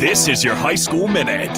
This is your High School Minute.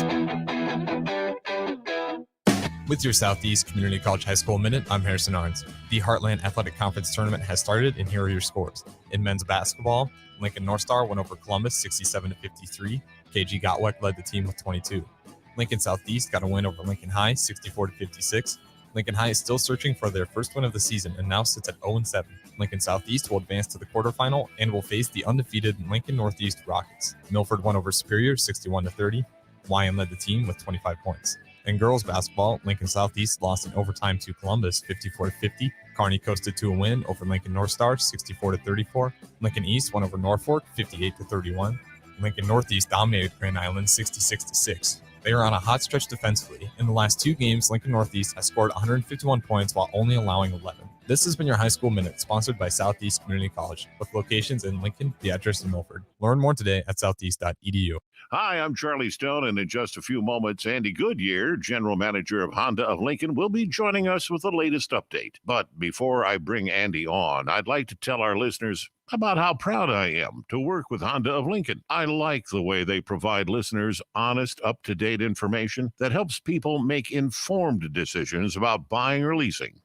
With your Southeast Community College High School Minute, I'm Harrison Arns. The Heartland Athletic Conference Tournament has started, and here are your scores. In men's basketball, Lincoln North Star won over Columbus 67-53. KG Gottweck led the team with 22. Lincoln Southeast got a win over Lincoln High 64-56. Lincoln High is still searching for their first win of the season and now sits at 0-7. Lincoln Southeast will advance to the quarterfinal and will face the undefeated Lincoln Northeast Rockets. Milford won over Superior 61-30. Wyan led the team with 25 points. In girls basketball, Lincoln Southeast lost in overtime to Columbus 54-50. Kearney coasted to a win over Lincoln North Star 64-34. Lincoln East won over Norfolk 58-31. Lincoln Northeast dominated Grand Island 66-6. They are on a hot stretch defensively. In the last two games, Lincoln Northeast has scored 151 points while only allowing 11. This has been your High School Minute, sponsored by Southeast Community College, with locations in Lincoln, Beatrice, and Milford. Learn more today at southeast.edu. Hi, I'm Charlie Stone, and in just a few moments, Andy Goodyear, General Manager of Honda of Lincoln, will be joining us with the latest update. But before I bring Andy on, I'd like to tell our listeners about how proud I am to work with Honda of Lincoln. I like the way they provide listeners honest, up-to-date information that helps people make informed decisions about buying or leasing.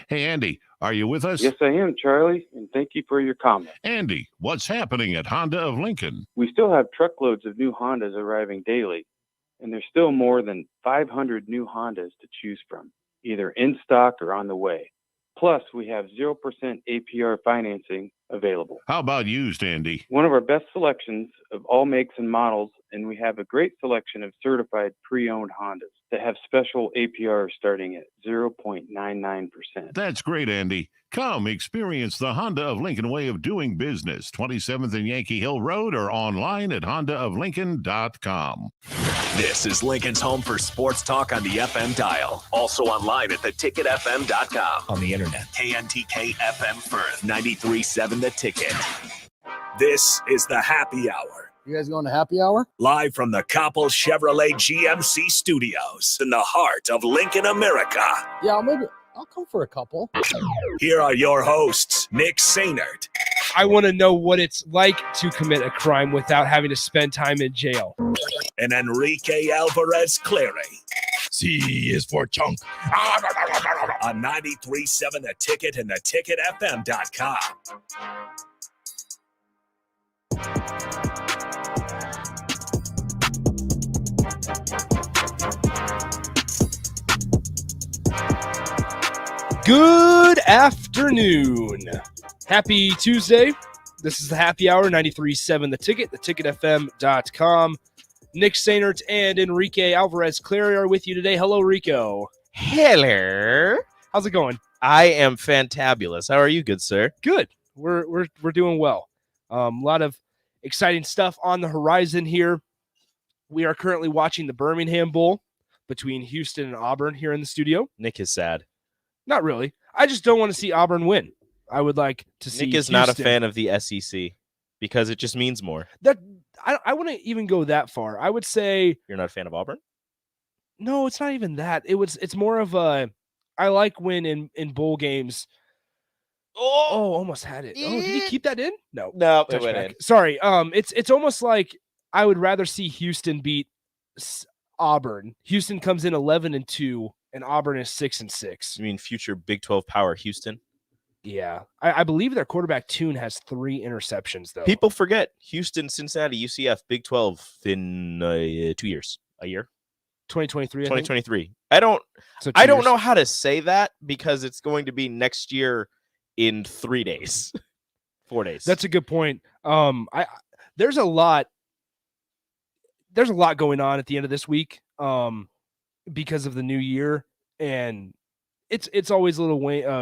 Hey, Andy, are you with us? Yes, I am, Charlie, and thank you for your comment. Andy, what's happening at Honda of Lincoln? We still have truckloads of new Hondas arriving daily, and there's still more than 500 new Hondas to choose from, either in stock or on the way. Plus, we have 0% APR financing available. How about used, Andy? One of our best selections of all makes and models, and we have a great selection of certified pre-owned Hondas that have special APR starting at 0.99%. That's great, Andy. Come experience the Honda of Lincoln way of doing business. 27th and Yankee Hill Road or online at hondaoflincoln.com. This is Lincoln's home for sports talk on the FM dial. Also online at theticketfm.com. On the internet, KNTK FM Firth, 93.7 The Ticket. This is the Happy Hour. You guys going to happy hour? Live from the Coppel Chevrolet GMC studios in the heart of Lincoln, America. Yeah, maybe I'll come for a couple. Here are your hosts, Nick Sainert. I want to know what it's like to commit a crime without having to spend time in jail. And Enrique Alvarez Clary. C is for chunk. On 93.7 The Ticket and theticketfm.com. Good afternoon. Happy Tuesday. This is the Happy Hour, 93.7 The Ticket, theticketfm.com. Nick Sainert and Enrique Alvarez Clary are with you today. Hello, Rico. Hello. How's it going? I am fantabulous. How are you, good sir? Good. We're doing well. A lot of exciting stuff on the horizon here. We are currently watching the Birmingham Bowl between Houston and Auburn here in the studio. Nick is sad. Not really. I just don't want to see Auburn win. I would like to see Nick is Houston. not a fan of the SEC because it just means more. That I wouldn't even go that far. I would say You're not a fan of Auburn? no, it's not even that. It's more of a I like when in bowl games. Oh, almost had it. Oh, did he keep that in? No. No, it went Touchback. in. Sorry. It's almost like I would rather see Houston beat Auburn. Houston comes in 11-2 and Auburn is 6-6. You mean future Big 12 power Houston? Yeah. I believe their quarterback Toon has 3 interceptions though. People forget Houston, Cincinnati, UCF, Big 12 in 2 years. A year? 2023. 2023. I don't know how to say that because it's going to be next year in 3 days. 4 days. That's a good point. There's a lot going on at the end of this week because of the new year, and it's always a little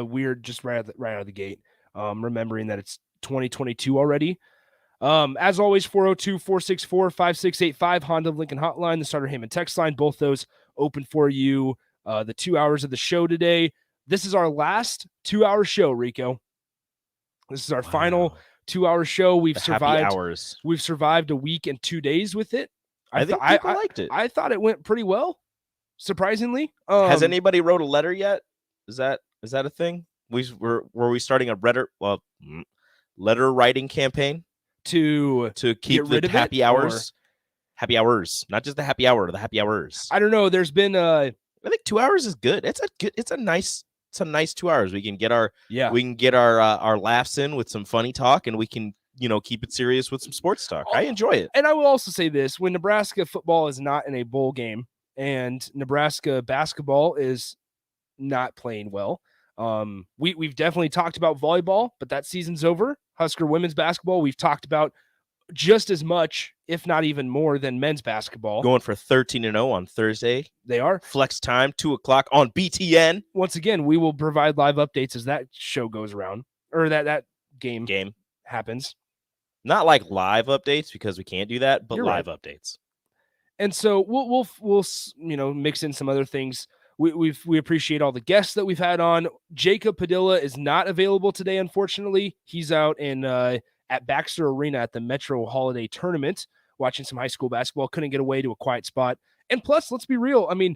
weird just right out of the gate, remembering that it's 2022 already. As always, 402-464-5685, Honda of Lincoln hotline, the Starter Heyman text line, both those open for you the 2 hours of the show today. This is our last 2-hour show, Rico. This is our final 2-hour show. We've survived hours. We've survived a week and 2 days with it. I think people liked it. I thought it went pretty well, surprisingly. Has anybody wrote a letter yet? Is that a thing? Were we starting a letter writing campaign to keep the happy hours? happy hours, not just the happy hour, the happy hours. I don't know. There's been I think 2 hours is good. It's a nice 2 hours. We can get our laughs in with some funny talk, and we can keep it serious with some sports talk. I enjoy it. And I will also say this: when Nebraska football is not in a bowl game and Nebraska basketball is not playing well, we've definitely talked about volleyball, but that season's over. Husker women's basketball, we've talked about just as much, if not even more, than men's basketball. Going for 13-0 on Thursday. They are. Flex time, 2:00 on BTN. Once again, we will provide live updates as that show goes around, or that game happens. Not like live updates because we can't do that, but You're live right. updates. And so we'll mix in some other things. We appreciate all the guests that we've had on. Jacob Padilla is not available today, unfortunately. He's out at Baxter Arena at the Metro Holiday Tournament, watching some high school basketball. Couldn't get away to a quiet spot. And plus, let's be real. I mean,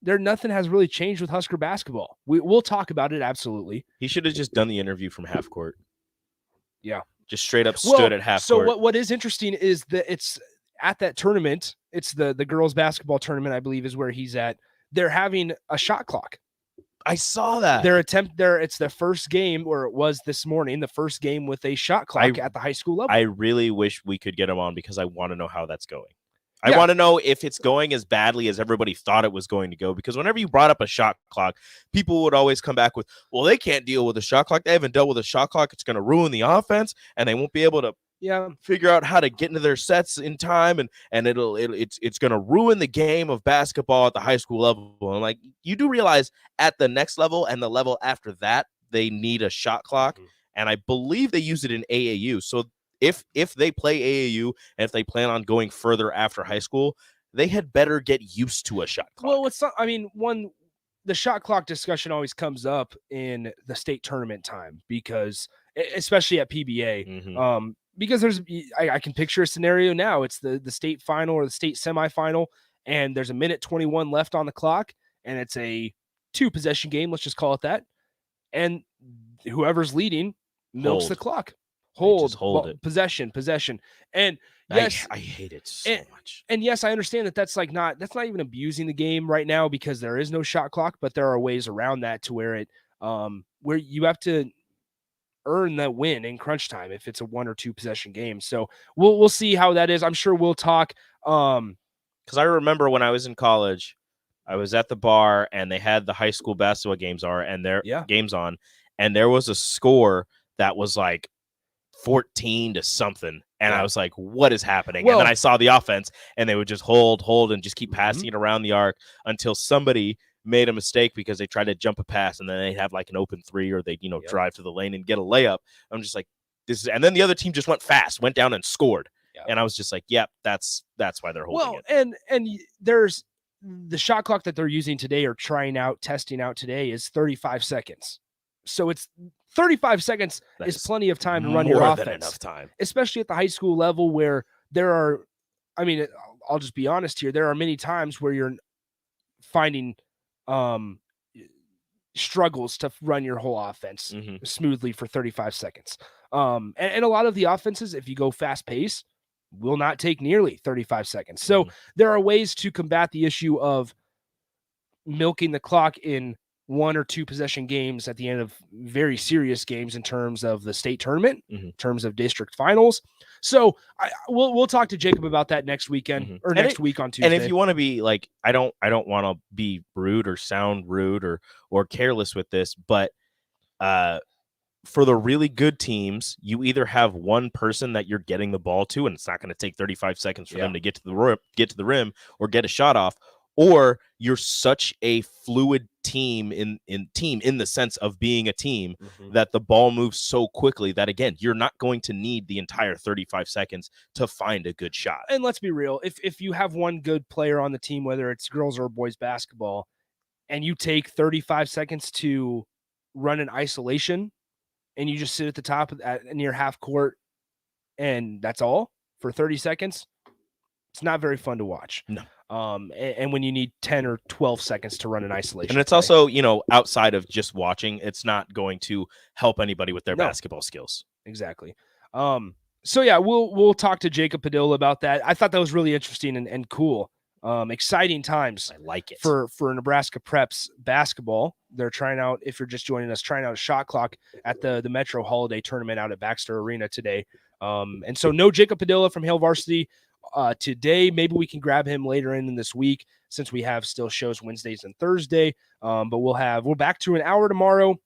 nothing has really changed with Husker basketball. We'll talk about it, absolutely. He should have just done the interview from half court. Yeah. Just straight up stood at half court. So what is interesting is that it's at that tournament. It's the girls basketball tournament, I believe, is where he's at. They're having a shot clock. I saw that. It's the first game, or it was this morning, the first game with a shot clock at the high school level. I really wish we could get him on because I want to know how that's going. I want to know if it's going as badly as everybody thought it was going to go, because whenever you brought up a shot clock, people would always come back with, well, they can't deal with a shot clock. They haven't dealt with a shot clock. It's going to ruin the offense, and they won't be able to figure out how to get into their sets in time, and it's going to ruin the game of basketball at the high school level. And like, you do realize at the next level and the level after that, they need a shot clock. Mm-hmm. And I believe they use it in AAU. So if they play AAU and if they plan on going further after high school, they had better get used to a shot clock. Well, it's not, I mean, the shot clock discussion always comes up in the state tournament time, because especially at PBA, because I can picture a scenario now. It's the state final or the state semifinal, and there's a minute 21 left on the clock, and it's a 2-possession game. Let's just call it that. And whoever's leading milks the clock. Hold it. Possession. And yes, I hate it so much. And yes, I understand that that's not even abusing the game right now, because there is no shot clock, but there are ways around that to where where you have to earn that win in crunch time if it's a 1 or 2 possession game. So we'll see how that is. I'm sure we'll talk. Because I remember when I was in college, I was at the bar and they had the high school basketball games games on, and there was a score that was like 14 to something. And I was like, what is happening? And then I saw the offense, and they would just hold and just keep passing it around the arc until somebody made a mistake because they tried to jump a pass, and then they'd have like an open 3, or they'd, drive to the lane and get a layup. I'm just like, and then the other team just went down and scored. Yeah. And I was just like, yep, that's why they're holding it. And there's the shot clock that they're using today, or testing out today, is 35 seconds. So it's 35 seconds is plenty of time to run your offense. More than enough time. Especially at the high school level, where I'll just be honest here, there are many times where you're finding struggles to run your whole offense smoothly for 35 seconds. And a lot of the offenses, if you go fast pace, will not take nearly 35 seconds. So there are ways to combat the issue of milking the clock in 1 or 2 possession games at the end of very serious games in terms of the state tournament, in terms of district finals. So we'll talk to Jacob about that next weekend or next week on Tuesday. And if you want to be like, I don't want to be rude or sound rude or careless with this, but for the really good teams, you either have one person that you're getting the ball to, and it's not going to take 35 seconds for them to get to the rim or get a shot off, or you're such a fluid team in the sense of being a team that the ball moves so quickly that, again, you're not going to need the entire 35 seconds to find a good shot. And let's be real, if you have one good player on the team, whether it's girls or boys basketball, and you take 35 seconds to run an isolation, and you just sit at the top near half court, and that's all for 30 seconds, it's not very fun to watch. No. And when you need 10 or 12 seconds to run an isolation. And it's also, outside of just watching, it's not going to help anybody with their basketball skills. Exactly. So yeah, we'll talk to Jacob Padilla about that. I thought that was really interesting and cool. Exciting times. I like it. For Nebraska Preps basketball. They're trying out, if you're just joining us, trying out a shot clock at the Metro Holiday Tournament out at Baxter Arena today. And so no Jacob Padilla from Hale Varsity today. Maybe we can grab him later in this week since we have still shows Wednesdays and Thursday. But we're back to an hour tomorrow,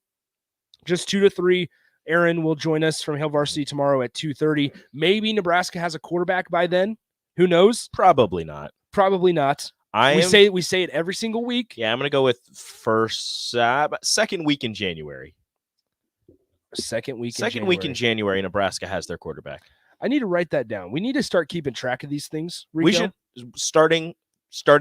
just 2 to 3. Aaron will join us from Hale Varsity tomorrow at 2:30. Maybe Nebraska has a quarterback by then. Who knows? Probably not. Probably not. We say it every single week. Yeah, I'm going to go with second week in January. Second week in January, Nebraska has their quarterback. I need to write that down. We need to start keeping track of these things, Rico. We should, starting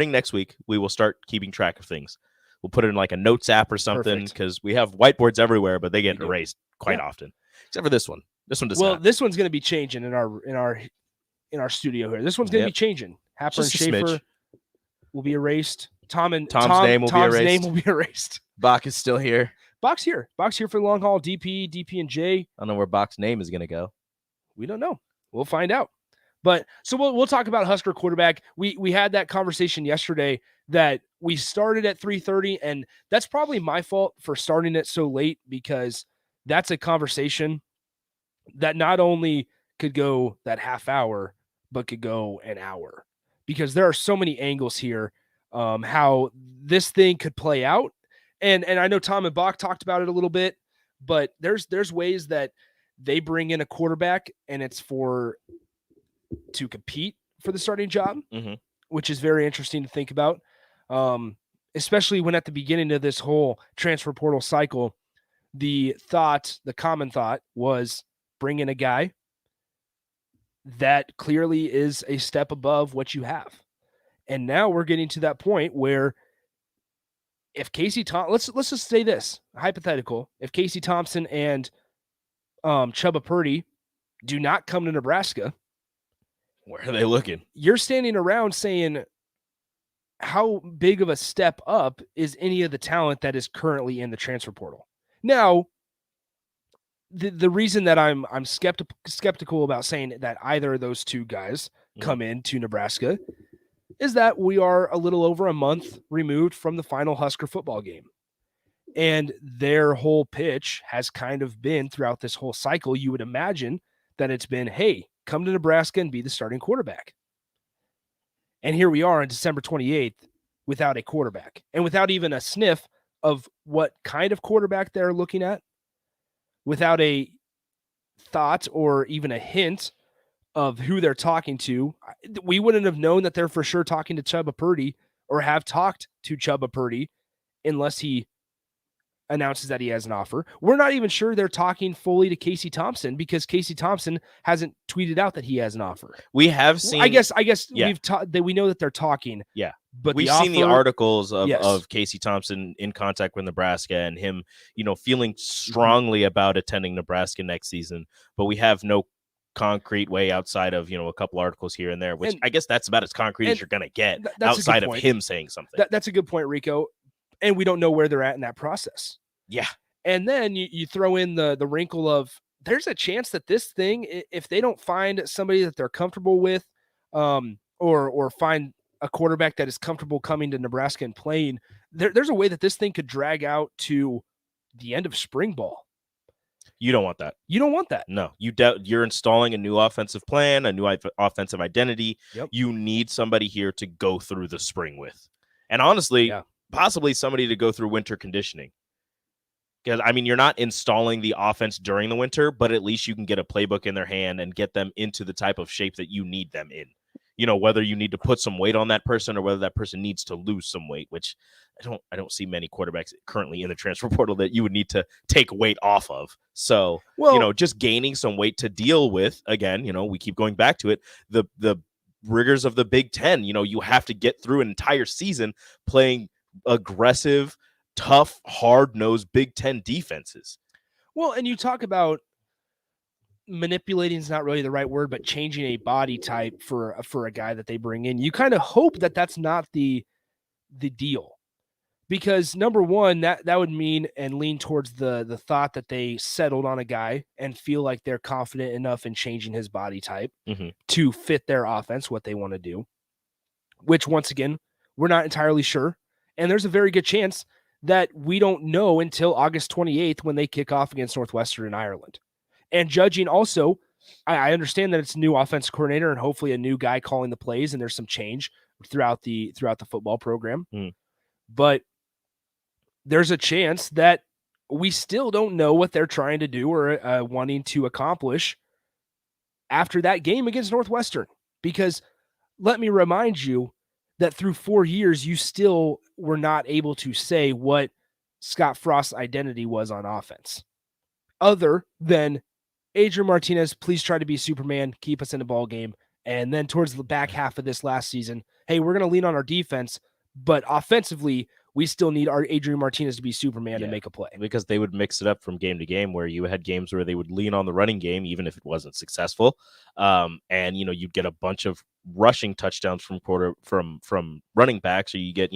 next week, we will start keeping track of things. We'll put it in like a notes app or something because we have whiteboards everywhere, but they get erased quite often. Except for this one. This one does not. This one's going to be changing in our studio here. This one's going to be changing. Happer and Schaefer will be erased. Tom's name will be erased. Bach is still here. Bach's here. Bach's here for the long haul. DP and J. I don't know where Bach's name is going to go. We don't know. We'll find out. But so we'll talk about Husker quarterback. We had that conversation yesterday that we started at 3:30, and that's probably my fault for starting it so late because that's a conversation that not only could go that half hour, but could go an hour because there are so many angles here, how this thing could play out. And I know Tom and Bach talked about it a little bit, but there's ways that they bring in a quarterback and it's to compete for the starting job, which is very interesting to think about. Especially when at the beginning of this whole transfer portal cycle, the common thought was bring in a guy that clearly is a step above what you have. And now we're getting to that point where if Casey Thompson, let's just say this, hypothetical, if Casey Thompson and Chubba Purdy do not come to Nebraska, where are they looking? You're standing around saying, how big of a step up is any of the talent that is currently in the transfer portal? Now, the reason that I'm skeptical about saying that either of those two guys come into Nebraska is that we are a little over a month removed from the final Husker football game. And their whole pitch has kind of been throughout this whole cycle, you would imagine that it's been, hey, come to Nebraska and be the starting quarterback. And here we are on December 28th without a quarterback and without even a sniff of what kind of quarterback they're looking at, without a thought or even a hint of who they're talking to. We wouldn't have known that they're for sure talking to Chubba Purdy or have talked to Chubba Purdy unless he announces that he has an offer. We're not even sure they're talking fully to Casey Thompson because Casey Thompson hasn't tweeted out that he has an offer. We have seen, I guess we know that they're talking. Yeah. But we've seen the articles of Casey Thompson in contact with Nebraska and him, feeling strongly about attending Nebraska next season, but we have no concrete way outside of, a couple articles here and there, which I guess that's about as concrete as you're going to get outside of him saying something. That's a good point, Rico. And we don't know where they're at in that process. Yeah. And then you throw in the wrinkle of there's a chance that this thing, if they don't find somebody that they're comfortable with, or find a quarterback that is comfortable coming to Nebraska and playing, there's a way that this thing could drag out to the end of spring ball. You don't want that. You don't want that. No, you're installing a new offensive plan, a new offensive identity. Yep. You need somebody here to go through the spring with. And honestly, possibly somebody to go through winter conditioning. Because, you're not installing the offense during the winter, but at least you can get a playbook in their hand and get them into the type of shape that you need them in. Whether you need to put some weight on that person or whether that person needs to lose some weight, which I don't see many quarterbacks currently in the transfer portal that you would need to take weight off of. So, just gaining some weight to deal with, again, we keep going back to it, the rigors of the Big Ten. You have to get through an entire season playing aggressive, tough, hard-nosed Big Ten defenses. Well, and you talk about manipulating is not really the right word, but changing a body type for a guy that they bring in. You kind of hope that that's not the deal, Because number one, that would mean and lean towards the thought that they settled on a guy and feel like they're confident enough in changing his body type to fit their offense, what they want to do, which once again, we're not entirely sure. And there's a very good chance that we don't know until August 28th when they kick off against Northwestern in Ireland. And judging also, I understand that it's a new offensive coordinator and hopefully a new guy calling the plays, and there's some change throughout the football program. But there's a chance that we still don't know what they're trying to do or wanting to accomplish after that game against Northwestern. Because let me remind you that through 4 years, you still were not able to say what Scott Frost's identity was on offense, other than Adrian Martinez, please try to be Superman, keep us in the ball game. And then towards the back half of this last season, hey, we're going to lean on our defense, but offensively, we still need our Adrian Martinez to be Superman and make a play. Because they would mix it up from game to game, where you had games where they would lean on the running game, even if it wasn't successful. And, you'd get a bunch of rushing touchdowns from running backs, or you get,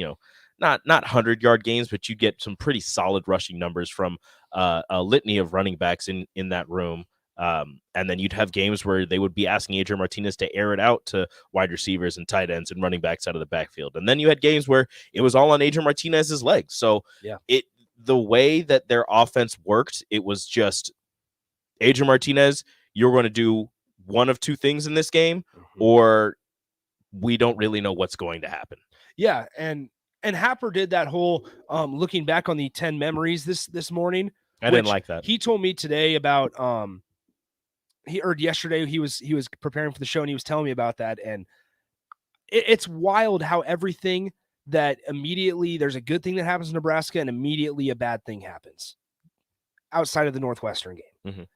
not 100-yard games, but you get some pretty solid rushing numbers from a litany of running backs in that room. And then you'd have games where they would be asking Adrian Martinez to air it out to wide receivers and tight ends and running backs out of the backfield. And then you had games where it was all on Adrian Martinez's legs. So the way that their offense worked, it was just Adrian Martinez, you're going to do one of two things in this game, or we don't really know what's going to happen. Yeah. And Happer did that whole looking back on the 10 memories this morning. I didn't like that. He told me today about yesterday he was preparing for the show and he was telling me about that. And it's wild how everything that immediately there's a good thing that happens in Nebraska and immediately a bad thing happens outside of the Northwestern game.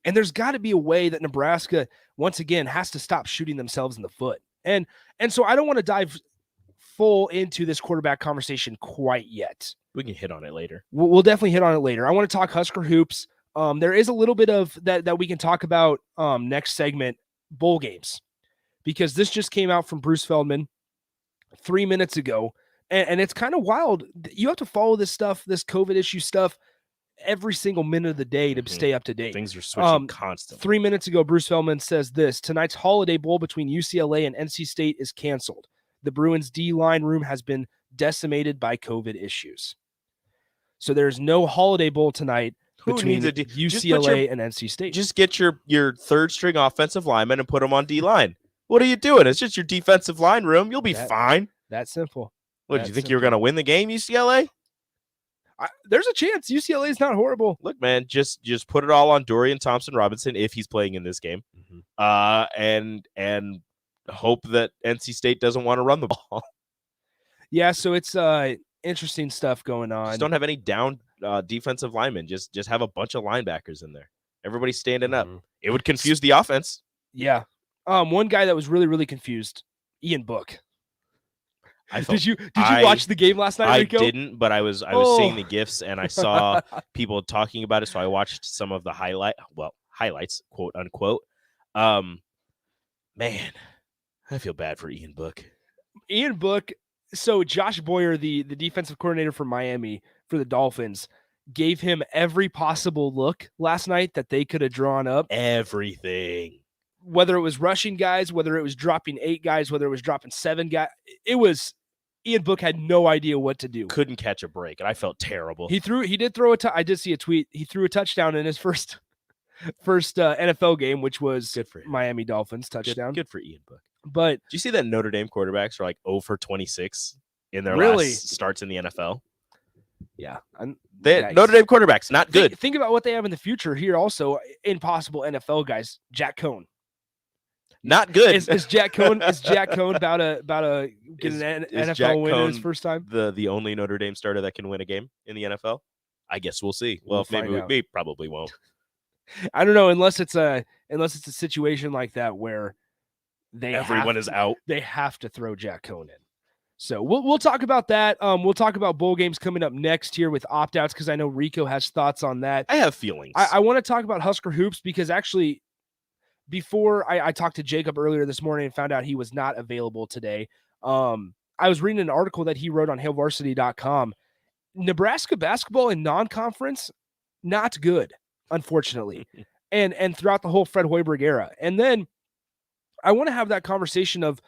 And there's got to be a way that Nebraska, once again, has to stop shooting themselves in the foot. And so I don't want to dive full into this quarterback conversation quite yet. We can hit on it later. We'll definitely hit on it later. I want to talk Husker hoops. There is a little bit of that we can talk about next segment, bowl games, because this just came out from Bruce Feldman 3 minutes ago. And it's kind of wild. You have to follow this stuff, this COVID issue stuff, every single minute of the day to stay up to date. Things are switching constantly. 3 minutes ago, Bruce Feldman says this: tonight's Holiday Bowl between UCLA and NC State is canceled. The Bruins D-line room has been decimated by COVID issues. So there's no Holiday Bowl tonight between UCLA and NC State. Just get your third string offensive lineman and put them on D-line. What are you doing? It's just your defensive line room. You'll be fine. That's simple. What, did you think you were going to win the game, UCLA? There's a chance. UCLA is not horrible. Look, man, just put it all on Dorian Thompson-Robinson if he's playing in this game. And hope that NC State doesn't want to run the ball. Yeah, so it's interesting stuff going on. Just don't have any down defensive linemen. Just have a bunch of linebackers in there. Everybody's standing up. It would confuse the offense. Yeah. One guy that was really, really confused, Ian Book. Did you watch the game last night, Rico? I didn't, but I was seeing the GIFs and I saw people talking about it, so I watched some of the highlights, quote unquote. Man, I feel bad for Ian Book. Ian Book. So Josh Boyer, the defensive coordinator for Miami for the Dolphins, gave him every possible look last night that they could have drawn up. Everything. Whether it was rushing guys, whether it was dropping 8 guys, whether it was dropping 7 guys, Ian Book had no idea what to do. Couldn't catch a break, and I felt terrible. He did throw I did see a tweet. He threw a touchdown in his first NFL game, which was good for him. Miami Dolphins touchdown. Good for Ian Book. But do you see that Notre Dame quarterbacks are like 0 for 26 in their last starts in the NFL? Yeah. Notre Dame quarterbacks, not good. Think about what they have in the future here also in possible NFL guys. Jack Cohn. Not good. Is Jack Cohn about to get an NFL win in his first time? The only Notre Dame starter that can win a game in the NFL? I guess we'll see. Well, maybe we probably won't. I don't know, unless it's a situation like that where everyone is out. They have to throw Jack Cohn in. So we'll talk about that. We'll talk about bowl games coming up next here with opt-outs, because I know Rico has thoughts on that. I have feelings. I want to talk about Husker hoops because actually, before I talked to Jacob earlier this morning and found out he was not available today, I was reading an article that he wrote on HailVarsity.com, Nebraska basketball in non-conference, not good, unfortunately. and throughout the whole Fred Hoiberg era. And then I want to have that conversation of,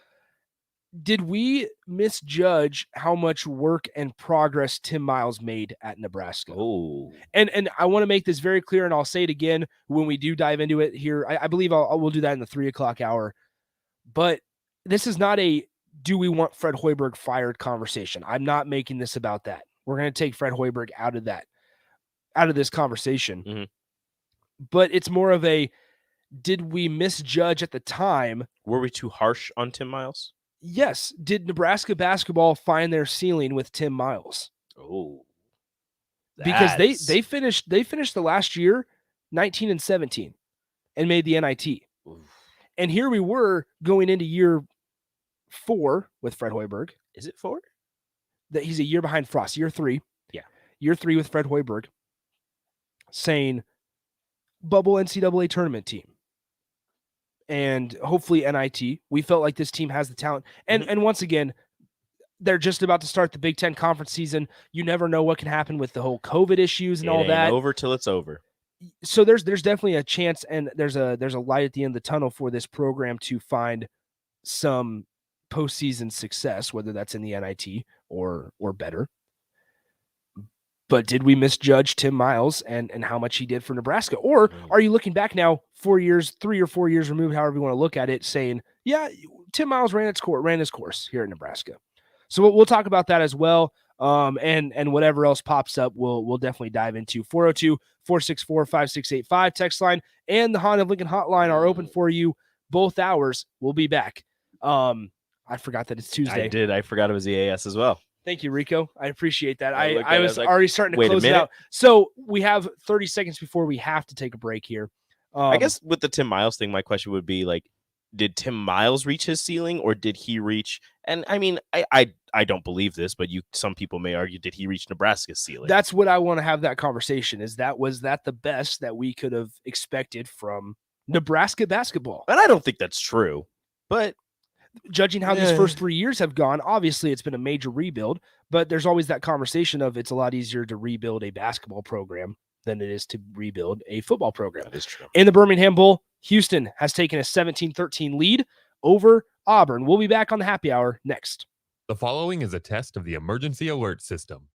did we misjudge how much work and progress Tim Miles made at Nebraska? Oh, and I want to make this very clear, and I'll say it again when we do dive into it here. I believe we'll do that in the 3:00 hour. But this is not a do we want Fred Hoiberg fired conversation. I'm not making this about that. We're going to take Fred Hoiberg out of this conversation. Mm-hmm. But it's more of a, did we misjudge at the time? Were we too harsh on Tim Miles? Yes. Did Nebraska basketball find their ceiling with Tim Miles? Oh, because they finished the last year 19-17 and made the NIT. Oof. And here we were going into year 4 with Fred Hoiberg. Is it 4? That he's a year behind Frost. Year 3. Yeah. Year 3 with Fred Hoiberg, saying bubble NCAA tournament team. And hopefully NIT. We felt like this team has the talent. And once again, they're just about to start the Big Ten conference season. You never know what can happen with the whole COVID issues and all that. Over till it's over. So there's definitely a chance, and there's a light at the end of the tunnel for this program to find some postseason success, whether that's in the NIT or better. But did we misjudge Tim Miles and how much he did for Nebraska? Or are you looking back now 3 or 4 years removed, however you want to look at it, saying, yeah, Tim Miles ran his course here in Nebraska. So we'll talk about that as well. And whatever else pops up, we'll definitely dive into. 402-464-5685 text line and the Honda of Lincoln hotline are open for you both hours. We'll be back. I forgot that it's Tuesday. I forgot it was EAS as well. Thank you, Rico. I appreciate that. I was like, already starting to close it out. So we have 30 seconds before we have to take a break here. I guess with the Tim Miles thing, my question would be like, did Tim Miles reach his ceiling or did he reach? And I mean, I don't believe this, but some people may argue, did he reach Nebraska's ceiling? That's what I want to have that conversation. Was that the best that we could have expected from Nebraska basketball? And I don't think that's true, but judging how these first 3 years have gone, obviously it's been a major rebuild, but there's always that conversation of it's a lot easier to rebuild a basketball program than it is to rebuild a football program. That is true. In the Birmingham Bowl, Houston has taken a 17-13 lead over Auburn. We'll be back on the happy hour next. The following is a test of the emergency alert system.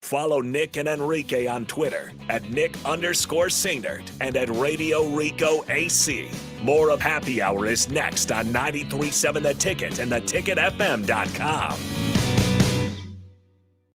Follow Nick and Enrique on Twitter at Nick_Sainert and at Radio Rico AC. More of Happy Hour is next on 93.7 The Ticket and theticketfm.com.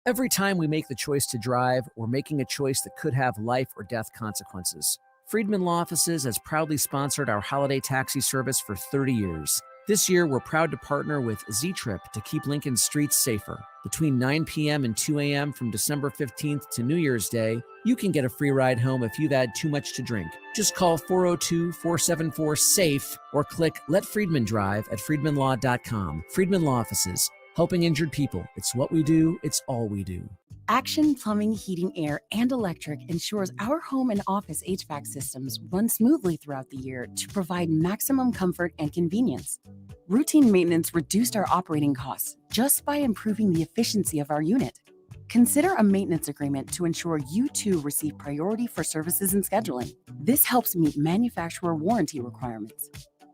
Every time we make the choice to drive, we're making a choice that could have life or death consequences. Friedman Law Offices has proudly sponsored our holiday taxi service for 30 years. This year, we're proud to partner with Z-Trip to keep Lincoln's streets safer. Between 9 p.m. and 2 a.m. from December 15th to New Year's Day, you can get a free ride home if you've had too much to drink. Just call 402-474-SAFE or click Let Friedman Drive at friedmanlaw.com. Friedman Law Offices, helping injured people. It's what we do. It's all we do. Action Plumbing, Heating, Air, and Electric ensures our home and office HVAC systems run smoothly throughout the year to provide maximum comfort and convenience. Routine maintenance reduced our operating costs just by improving the efficiency of our unit. Consider a maintenance agreement to ensure you too receive priority for services and scheduling. This helps meet manufacturer warranty requirements.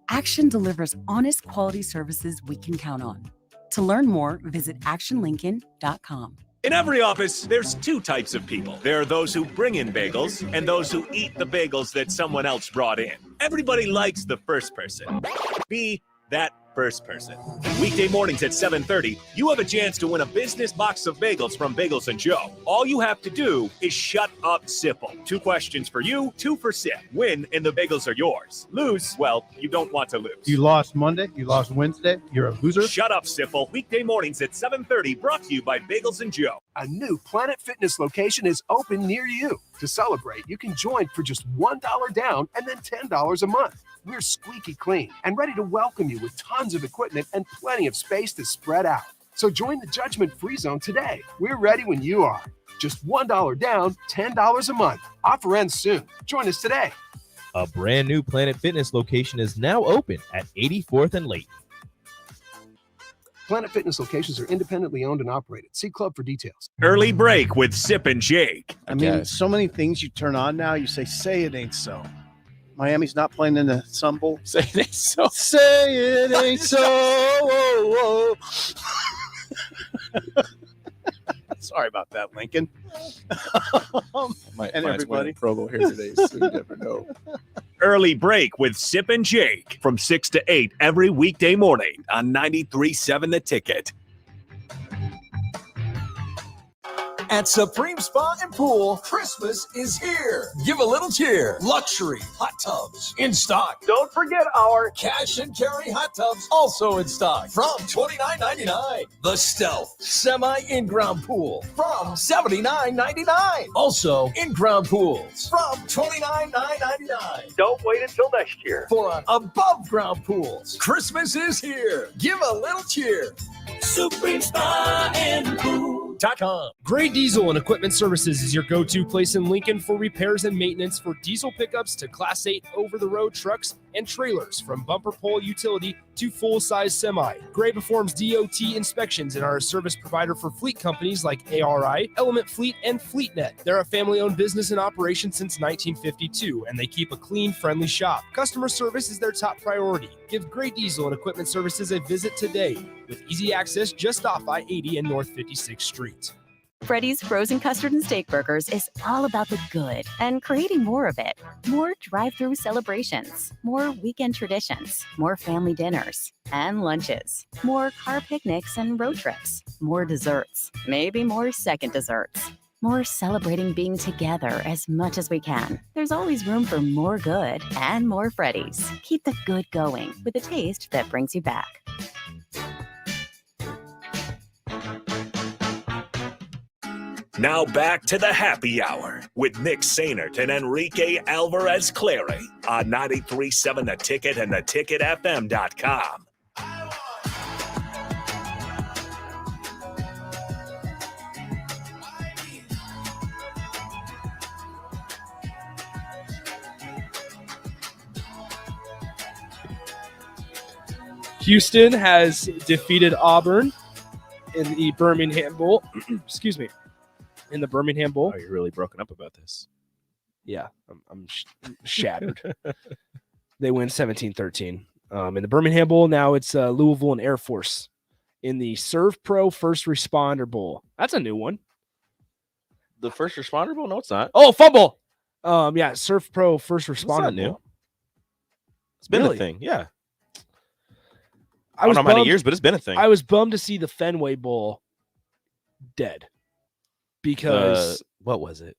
Action delivers honest quality services we can count on. To learn more, visit actionlincoln.com. In every office, there's two types of people. There are those who bring in bagels and those who eat the bagels that someone else brought in. Everybody likes the first person. Be that first person. Weekday mornings at 7:30, you have a chance to win a business box of bagels from Bagels & Joe. All you have to do is shut up, Sipple. 2 questions for you, 2 for Sip. Win and the bagels are yours. Lose, well, you don't want to lose. You lost Monday, you lost Wednesday, you're a loser. Shut up, Sipple. Weekday mornings at 7:30, brought to you by Bagels & Joe. A new Planet Fitness location is open near you. To celebrate, you can join for just $1 down and then $10 a month. We're squeaky clean and ready to welcome you with tons of equipment and plenty of space to spread out. So join the judgment-free zone today. We're ready when you are. Just $1 down, $10 a month. Offer ends soon. Join us today. A brand new Planet Fitness location is now open at 84th and Layton. Planet Fitness locations are independently owned and operated. See club for details. Early break with Sip and Jake. I mean, so many things you turn on now. You say it ain't so. Miami's not playing in the Sun Bowl. Say it ain't so. Say it ain't so. Whoa, whoa. Sorry about that, Lincoln. And everybody. Pro Bowl here today, so you never know. Early break with Sip and Jake from 6 to 8 every weekday morning on 93.7 The Ticket. At Supreme Spa and Pool, Christmas is here. Give a little cheer. Luxury hot tubs in stock. Don't forget our cash and carry hot tubs also in stock from $29.99. The Stealth semi in-ground pool from $79.99. Also in-ground pools from $29.99. Don't wait until next year for above ground pools. Christmas is here. Give a little cheer. Supreme Spa and Pool.com. Gray Diesel and Equipment Services is your go-to place in Lincoln for repairs and maintenance for diesel pickups to Class 8 over-the-road trucks and trailers, from bumper pole utility to full-size semi. Gray performs DOT inspections and are a service provider for fleet companies like ARI, Element Fleet, and FleetNet. They're a family-owned business in operation since 1952, and they keep a clean, friendly shop. Customer service is their top priority. Give Gray Diesel and Equipment Services a visit today, with easy access just off I-80 and North 56th Street. Freddy's Frozen Custard and Steak Burgers is all about the good and creating more of it. More drive-through celebrations, more weekend traditions, more family dinners and lunches, more car picnics and road trips, more desserts, maybe more second desserts, more celebrating being together as much as we can. There's always room for more good and more Freddy's. Keep the good going with a taste that brings you back. Now back to the happy hour with Nick Sainert and Enrique Alvarez Clary on 93.7 The Ticket and theticketfm.com. Houston has defeated Auburn in the Birmingham Bowl. Excuse me. In the Birmingham Bowl. Oh, you're really broken up about this. Yeah, I'm shattered. They win 17-13. In the Birmingham Bowl, now it's Louisville and Air Force in the Serve Pro First Responder Bowl. That's a new one. The First Responder Bowl? No, it's not. Oh, fumble. Yeah, Serve Pro First Responder not new. Bowl. It's been Really? a thing, yeah. I I was don't know how many bummed- years, but it's been a thing. I was bummed to see the Fenway Bowl dead because what was it?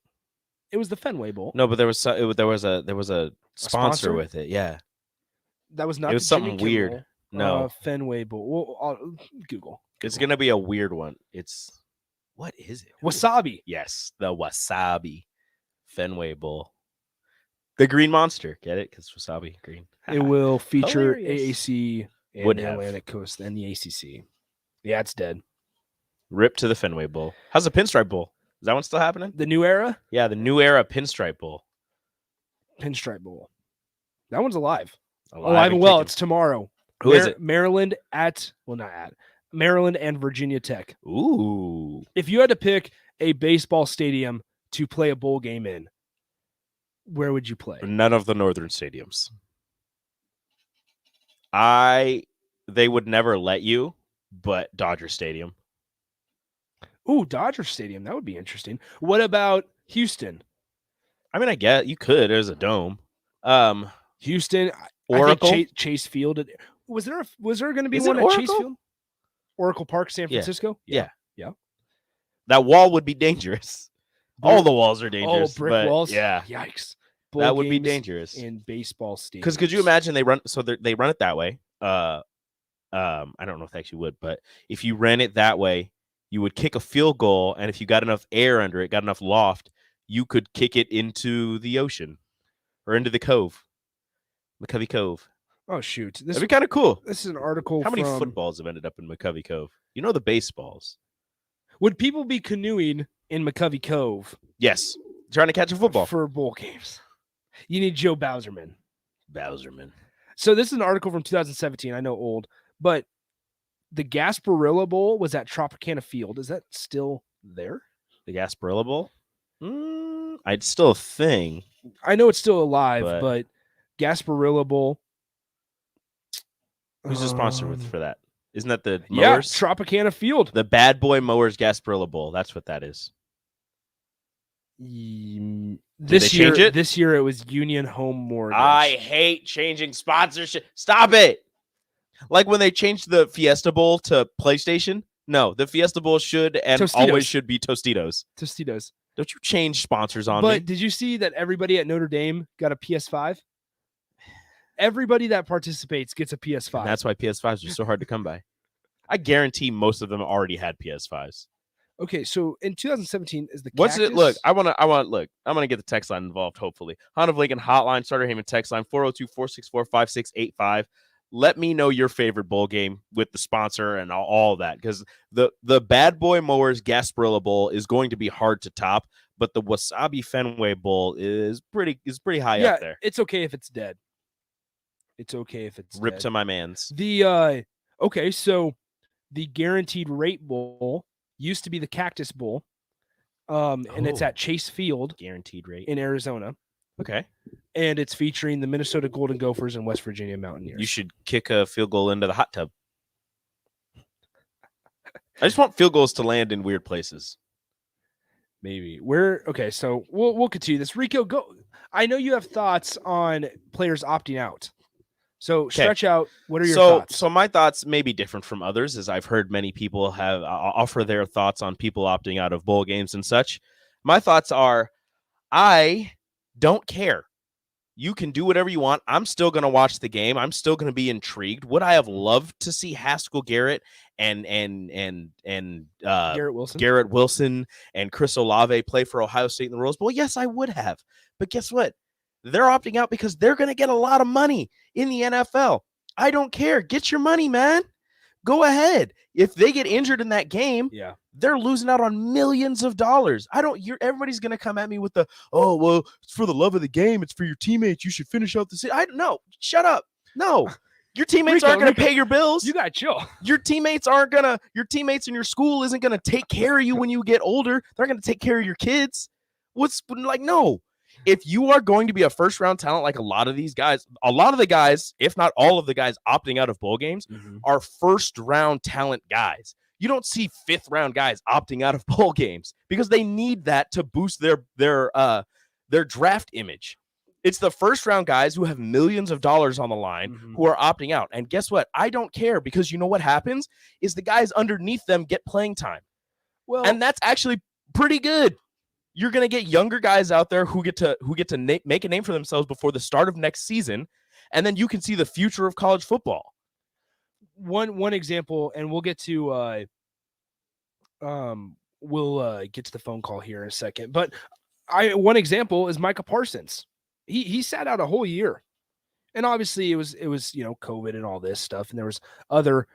it was the Fenway Bowl. No, but there was a sponsor with it. Yeah, That was not. it was the Jimmy something weird. Kimmel, No, Fenway Bowl. Well, I'll Google. it's gonna be a weird one. It's what is it? Wasabi. Yes, the Wasabi Fenway Bowl. The Green Monster. Get it? Because wasabi green. It will feature Hilarious. AAC and Would the have. Atlantic Coast and the ACC. Yeah, it's dead. Rip to the Fenway Bowl. How's the Pinstripe Bowl? Is that one still happening? The new era Yeah, the New Era Pinstripe Bowl. Pinstripe Bowl. That one's alive. Alive Alive and and well. kicking. It's tomorrow. Who is it? Maryland Maryland and Virginia Tech. Ooh. If you had to pick a baseball stadium to play a bowl game in, where would you play? None of the northern stadiums. They would never let you, but Dodger Stadium. Ooh, Dodger Stadium. That would be interesting. What about Houston? I mean, I get you could. There's a dome. Houston, Oracle? I think Chase Field. Was there going to be Is it one at Chase Oracle? Field? Oracle Park, San Yeah. Francisco. Yeah. Yeah. That wall would be dangerous. All the walls are dangerous. brick but walls. Yeah. Yikes. That would be games dangerous. in baseball stadiums. Because could you imagine they run it that way? I don't know if they actually would, but if you ran it that way you would kick a field goal, and if you got enough air under it, got enough loft, you could kick it into the ocean or into the cove, McCovey Cove. Oh, shoot. That'd be kind of cool. This is an article How many from... footballs have ended up in McCovey Cove? You know the baseballs. Would people be canoeing in McCovey Cove? Yes. Trying to catch a football. For bowl games. You need Joe Bowserman. Bowserman. So this is an article from 2017. I know old, but the Gasparilla Bowl was at Tropicana Field. Is that still there? The Gasparilla Bowl? It's still a thing. I know it's still alive, but Gasparilla Bowl. Who's the sponsor for that? Isn't that the mowers? Yeah, Tropicana Field. The Bad Boy Mowers Gasparilla Bowl. That's what that is. This year it was Union Home Mortgage. I hate changing sponsorship. Stop it. Like when they changed the Fiesta Bowl to PlayStation. No, the Fiesta Bowl should and Tostitos. always should be Tostitos. Tostitos. Don't you change sponsors on me. But did you see that everybody at Notre Dame got a PS5? Everybody that participates gets a PS5. And that's why PS5s are so hard to come by. I guarantee most of them already had PS5s. Okay, so in 2017 is the What's Cactus? it? Look, I'm gonna get the text line involved. Hopefully, Honda of Lincoln hotline, Starter Heyman text line 402-464-5685. Let me know your favorite bowl game with the sponsor and all that, because the Bad Boy Mowers Gasparilla Bowl is going to be hard to top, but the Wasabi Fenway Bowl is pretty high up there. It's okay if it's dead. It's okay if it's Rip dead. to my mans. The okay, so the Guaranteed Rate Bowl used to be the Cactus Bowl, and it's at Chase Field, Guaranteed Rate in Arizona. Okay, and it's featuring the Minnesota Golden Gophers and West Virginia Mountaineers. You should kick a field goal into the hot tub. I just want field goals to land in weird places. Maybe okay. So we'll continue this. Rico, go. I know you have thoughts on players opting out. So stretch out. What are your thoughts? So my thoughts may be different from others, as I've heard many people have offer their thoughts on people opting out of bowl games and such. My thoughts are, I don't care. You can do whatever you want. I'm still going to watch the game. I'm still going to be intrigued. Would I have loved to see Haskell Garrett and Garrett Wilson and Chris Olave play for Ohio State in the Rose Bowl? Yes, I would have. But guess what? They're opting out because they're going to get a lot of money in the NFL. I don't care. Get your money, man. Go ahead. If they get injured in that game, they're losing out on millions of dollars. Everybody's going to come at me with it's for the love of the game. It's for your teammates. You should finish out the season. No, shut up. No, your teammates aren't going to pay your bills. You got to chill. Your teammates in your school isn't going to take care of you when you get older. They're going to take care of your kids. No. If you are going to be a first-round talent like a lot of the guys, if not all of the guys opting out of bowl games, are first-round talent guys. You don't see fifth-round guys opting out of bowl games because they need that to boost their draft image. It's the first-round guys who have millions of dollars on the line who are opting out. And guess what? I don't care, because you know what happens is the guys underneath them get playing time. Well, and that's actually pretty good. You're going to get younger guys out there who get to make a name for themselves before the start of next season, and then you can see the future of college football. One example, and we'll get to the phone call here in a second. But one example is Micah Parsons. He sat out a whole year, and obviously it was COVID and all this stuff, and there was other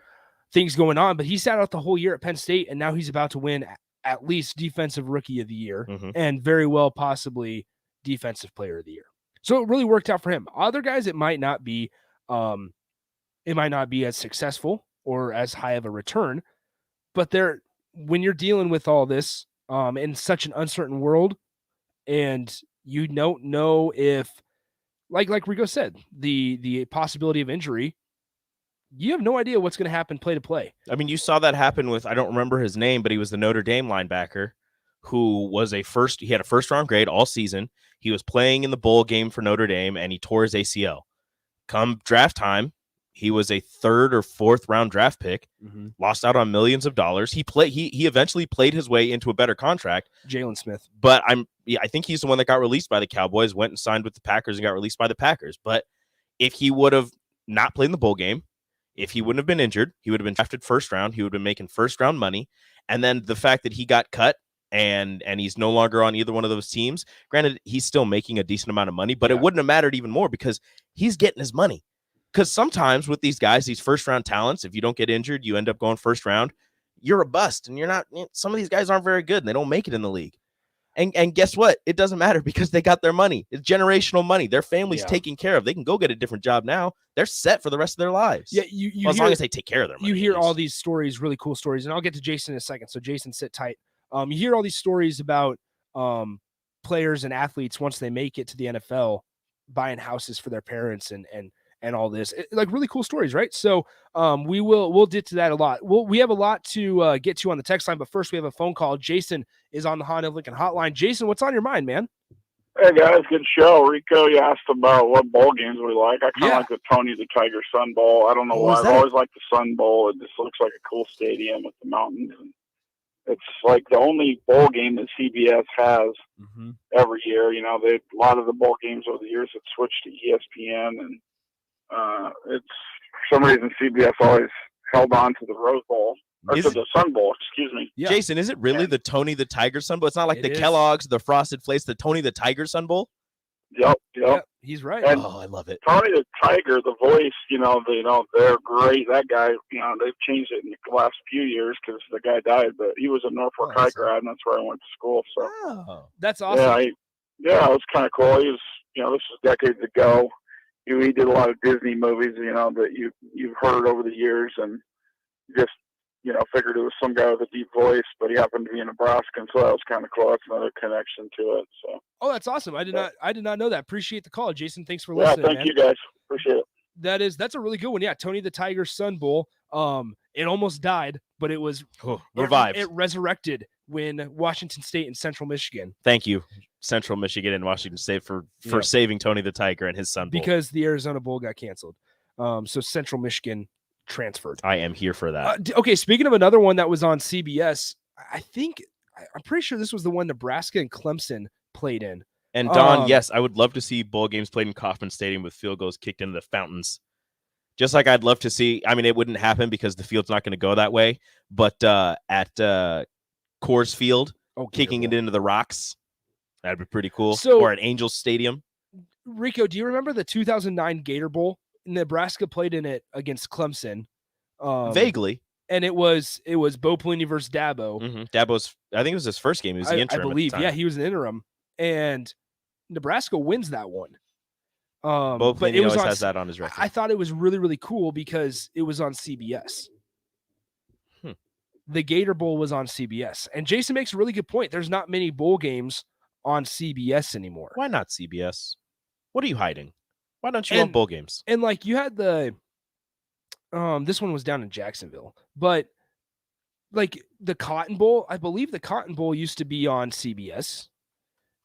things going on. But he sat out the whole year at Penn State, and now he's about to win at least Defensive Rookie of the Year, and very well possibly Defensive Player of the Year. So it really worked out for him. Other guys, it might not be as successful or as high of a return, but when you're dealing with all this in such an uncertain world, and you don't know if, like Rico said, the possibility of injury, you have no idea what's going to happen play to play. I mean, you saw that happen with, I don't remember his name, but he was the Notre Dame linebacker who was he had a first-round grade all season. He was playing in the bowl game for Notre Dame, and he tore his ACL. Come draft time, he was a third or fourth round draft pick, lost out on millions of dollars. He eventually played his way into a better contract. Jalen Smith. But I think he's the one that got released by the Cowboys, went and signed with the Packers and got released by the Packers. But if he would have not played in the bowl game, If he wouldn't have been injured, he would have been drafted first round. He would have been making first round money. And then the fact that he got cut and he's no longer on either one of those teams, granted, he's still making a decent amount of money, but it wouldn't have mattered even more because he's getting his money. Because sometimes with these guys, these first round talents, if you don't get injured, you end up going first round, you're a bust. And you're not, some of these guys aren't very good and they don't make it in the league. And guess what? It doesn't matter because they got their money. It's generational money. Their family's taken care of. They can go get a different job now. They're set for the rest of their lives. Yeah, as long as they take care of their money. You hear all these stories, really cool stories, and I'll get to Jason in a second. So Jason, sit tight. You hear all these stories about players and athletes once they make it to the NFL buying houses for their parents and all this, like really cool stories, right? So we'll get to that a lot. We have a lot to get to on the text line, but first we have a phone call. Jason is on the Honda of Lincoln hotline. Jason, what's on your mind, man? Hey guys, good show. Rico, you asked about what bowl games we like. I kind of like the Tony the Tiger Sun Bowl. I don't know why. I've always liked the Sun Bowl. It just looks like a cool stadium with the mountains. And it's like the only bowl game that CBS has every year. You know, a lot of the bowl games over the years have switched to ESPN, and it's for some reason CBS always held on to the Rose Bowl. Or to the Sun Bowl, excuse me. Yeah. Jason, is it really the Tony the Tiger Sun Bowl? It's not like the Kellogg's, the Frosted Flakes, the Tony the Tiger Sun Bowl? Yep. He's right. And I love it. Tony the Tiger, the voice, they're great. That guy, they've changed it in the last few years because the guy died, but he was a Norfolk High grad, and that's where I went to school. So that's awesome. Yeah, it was kind of cool. He was, this was decades ago. He did a lot of Disney movies, that you've heard over the years, and just figured it was some guy with a deep voice, but he happened to be in Nebraska, and so that was kind of cool. That's another connection to it. So. Oh, that's awesome. I did not know that. Appreciate the call, Jason. Thanks for listening. Yeah, thank you guys. Appreciate it. That's a really good one. Yeah, Tony the Tiger Sun Bowl. It almost died, but it was revived. It resurrected when Washington State and Central Michigan. Thank you, Central Michigan and Washington State for saving Tony the Tiger and his Sun Bowl. Because the Arizona Bowl got canceled. So Central Michigan transferred. I am here for that. Okay, speaking of another one that was on CBS, I'm pretty sure this was the one Nebraska and Clemson played in. And Don, yes, I would love to see bowl games played in Kauffman Stadium with field goals kicked into the fountains. Just like I'd love to see, it wouldn't happen because the field's not going to go that way, but at Coors Field, kicking it into the rocks, that'd be pretty cool. Or at Angels Stadium. Rico, do you remember the 2009 Gator Bowl? Nebraska played in it against Clemson. Vaguely. And it was Bo Pelini versus Dabo. Dabo's, I think it was his first game. He was the interim. I believe. Yeah, he was an interim. And Nebraska wins that one. Bo Pelini always has that on his record. I thought it was really, really cool because it was on CBS. The Gator Bowl was on CBS. And Jason makes a really good point. There's not many bowl games on CBS anymore. Why not CBS? What are you hiding? Why don't you love bowl games? And like you had the this one was down in Jacksonville, but like the Cotton Bowl, I believe the Cotton Bowl used to be on CBS,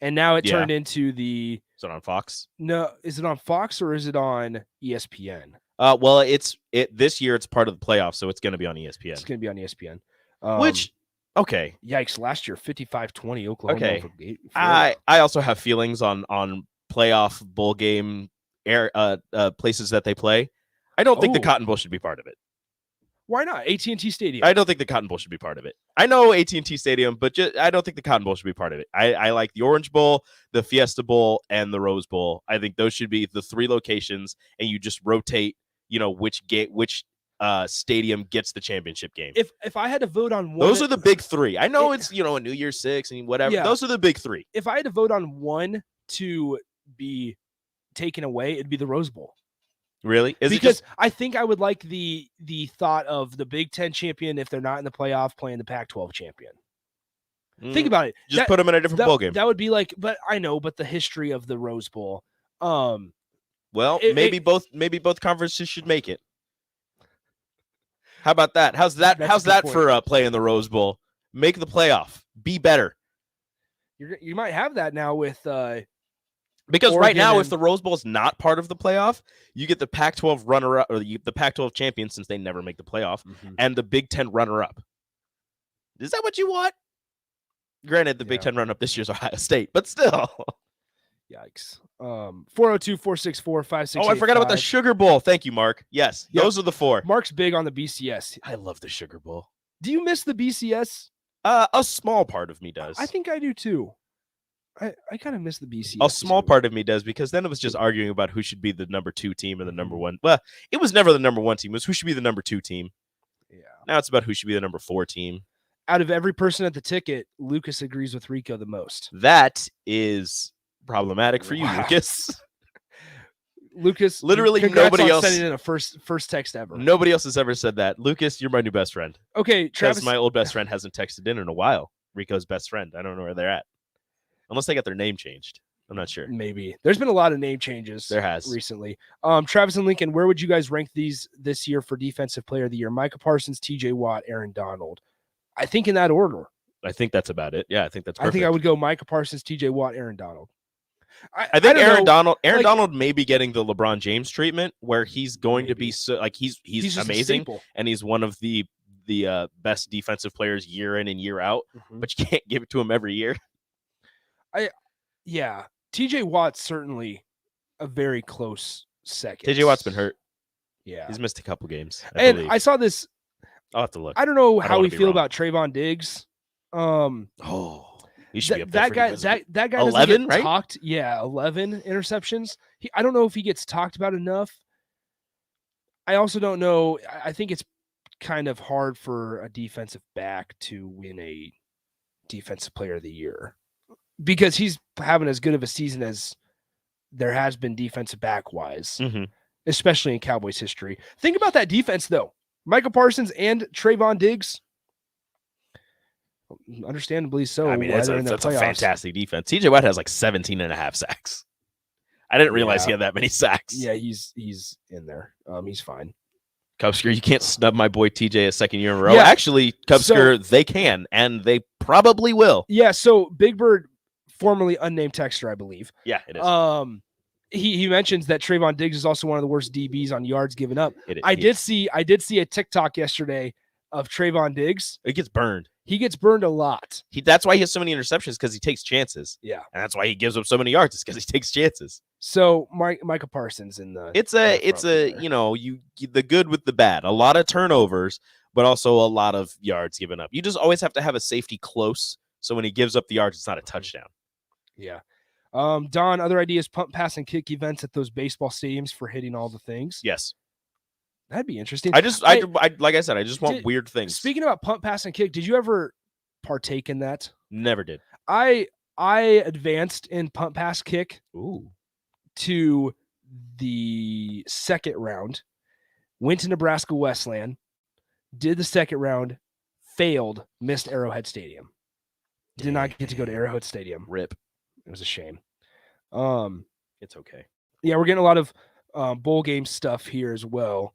and now it turned into the. Is it on Fox? No, is it on Fox or is it on ESPN? Well, this year it's part of the playoffs, so it's going to be on ESPN. It's going to be on ESPN. Okay. Yikes! Last year, 55-20 Oklahoma. Okay. I also have feelings on playoff bowl game places that they play. I don't think the Cotton Bowl should be part of it. Why not? AT&T Stadium. I don't think the Cotton Bowl should be part of it. I know AT&T Stadium, but I don't think the Cotton Bowl should be part of it. I like the Orange Bowl, the Fiesta Bowl, and the Rose Bowl. I think those should be the three locations, and you just rotate, which stadium gets the championship game. If I had to vote on one, those are the big three. I know it's a New Year's 6 and whatever. Yeah. Those are the big three. If I had to vote on one to be taken away, it'd be the Rose Bowl. Really? Because I think I would like the thought of the Big Ten champion, if they're not in the playoff, playing the Pac-12 champion. Think about it. Just put them in a different bowl game. That would be like, but the history of the Rose Bowl. Maybe both conferences should make it. How about that? How's that for playing the Rose Bowl? Make the playoff. Be better. You might have that now with because Oregon right now, if the Rose Bowl is not part of the playoff, you get the Pac-12 runner-up or the Pac-12 champion, since they never make the playoff, and the Big Ten runner-up. Is that what you want? Granted, the Big Ten runner-up this year's Ohio State, but still. Yikes. 402-464-5685. Oh, I forgot about the Sugar Bowl. Thank you, Mark. Yes, those are the 4. Mark's big on the BCS. I love the Sugar Bowl. Do you miss the BCS? A small part of me does. I think I do too. I kind of miss the BCS. A small part of me does, because then it was just arguing about who should be the number 2 team and the number 1. Well, it was never the number 1 team. It was who should be the number 2 team. Yeah. Now it's about who should be the number 4 team. Out of every person at the ticket, Lucas agrees with Rico the most. That is problematic for you, Lucas. Lucas, literally congrats nobody on else sending in a first text ever. Nobody else has ever said that. Lucas, you're my new best friend. Okay, Travis. Because my old best friend hasn't texted in a while. Rico's best friend. I don't know where they're at. Unless they got their name changed. I'm not sure. Maybe. There's been a lot of name changes. There has. Recently. Travis and Lincoln, where would you guys rank these this year for Defensive Player of the Year? Micah Parsons, TJ Watt, Aaron Donald. I think in that order. I think that's about it. Yeah, I think that's perfect. I think I would go Micah Parsons, TJ Watt, Aaron Donald. I think Aaron Donald may be getting the LeBron James treatment, where he's going to be so like he's amazing, and he's one of the best defensive players year in and year out, but you can't give it to him every year. TJ Watt's certainly a very close second. TJ Watt's been hurt. Yeah, he's missed a couple games. I saw this. I'll have to look. I don't know how we feel about Trayvon Diggs. He should be up there that guy. That guy 11, right? Talked. Yeah, 11 interceptions. I don't know if he gets talked about enough. I also don't know. I think it's kind of hard for a defensive back to win a Defensive Player of the Year, because he's having as good of a season as there has been defensive back wise, especially in Cowboys history. Think about that defense, though. Micah Parsons and Trayvon Diggs. Understandably so. I mean, that's a fantastic defense. TJ Watt has like 17.5 sacks. I didn't realize he had that many sacks. Yeah, he's in there. He's fine. Cubsker, you can't snub my boy TJ a second year in a row. Yeah. Actually, Cubsker, they can, and they probably will. Yeah, so Big Bird, formerly unnamed texter, I believe. Yeah, it is. He mentions that Trayvon Diggs is also one of the worst DBs on yards given up. I is. did see a TikTok yesterday of Trayvon Diggs. It gets burned. He gets burned a lot. That's why he has so many interceptions, because he takes chances. Yeah, and that's why he gives up so many yards, because he takes chances. So Micah Parsons in the it's a the good with the bad. A lot of turnovers, but also a lot of yards given up. You just always have to have a safety close, so when he gives up the yards, it's not a touchdown. Yeah. Don, other ideas, punt, pass, and kick events at those baseball stadiums for hitting all the things? Yes. That'd be interesting. I like I said, I just want weird things. Speaking about punt, pass, and kick, did you ever partake in that? Never did. I advanced in punt, pass, kick to the second round, went to Nebraska Westland, did the second round, failed, missed Arrowhead Stadium. Did not get to go to Arrowhead Stadium. Rip. It was a shame. It's okay. Yeah, we're getting a lot of bowl game stuff here as well.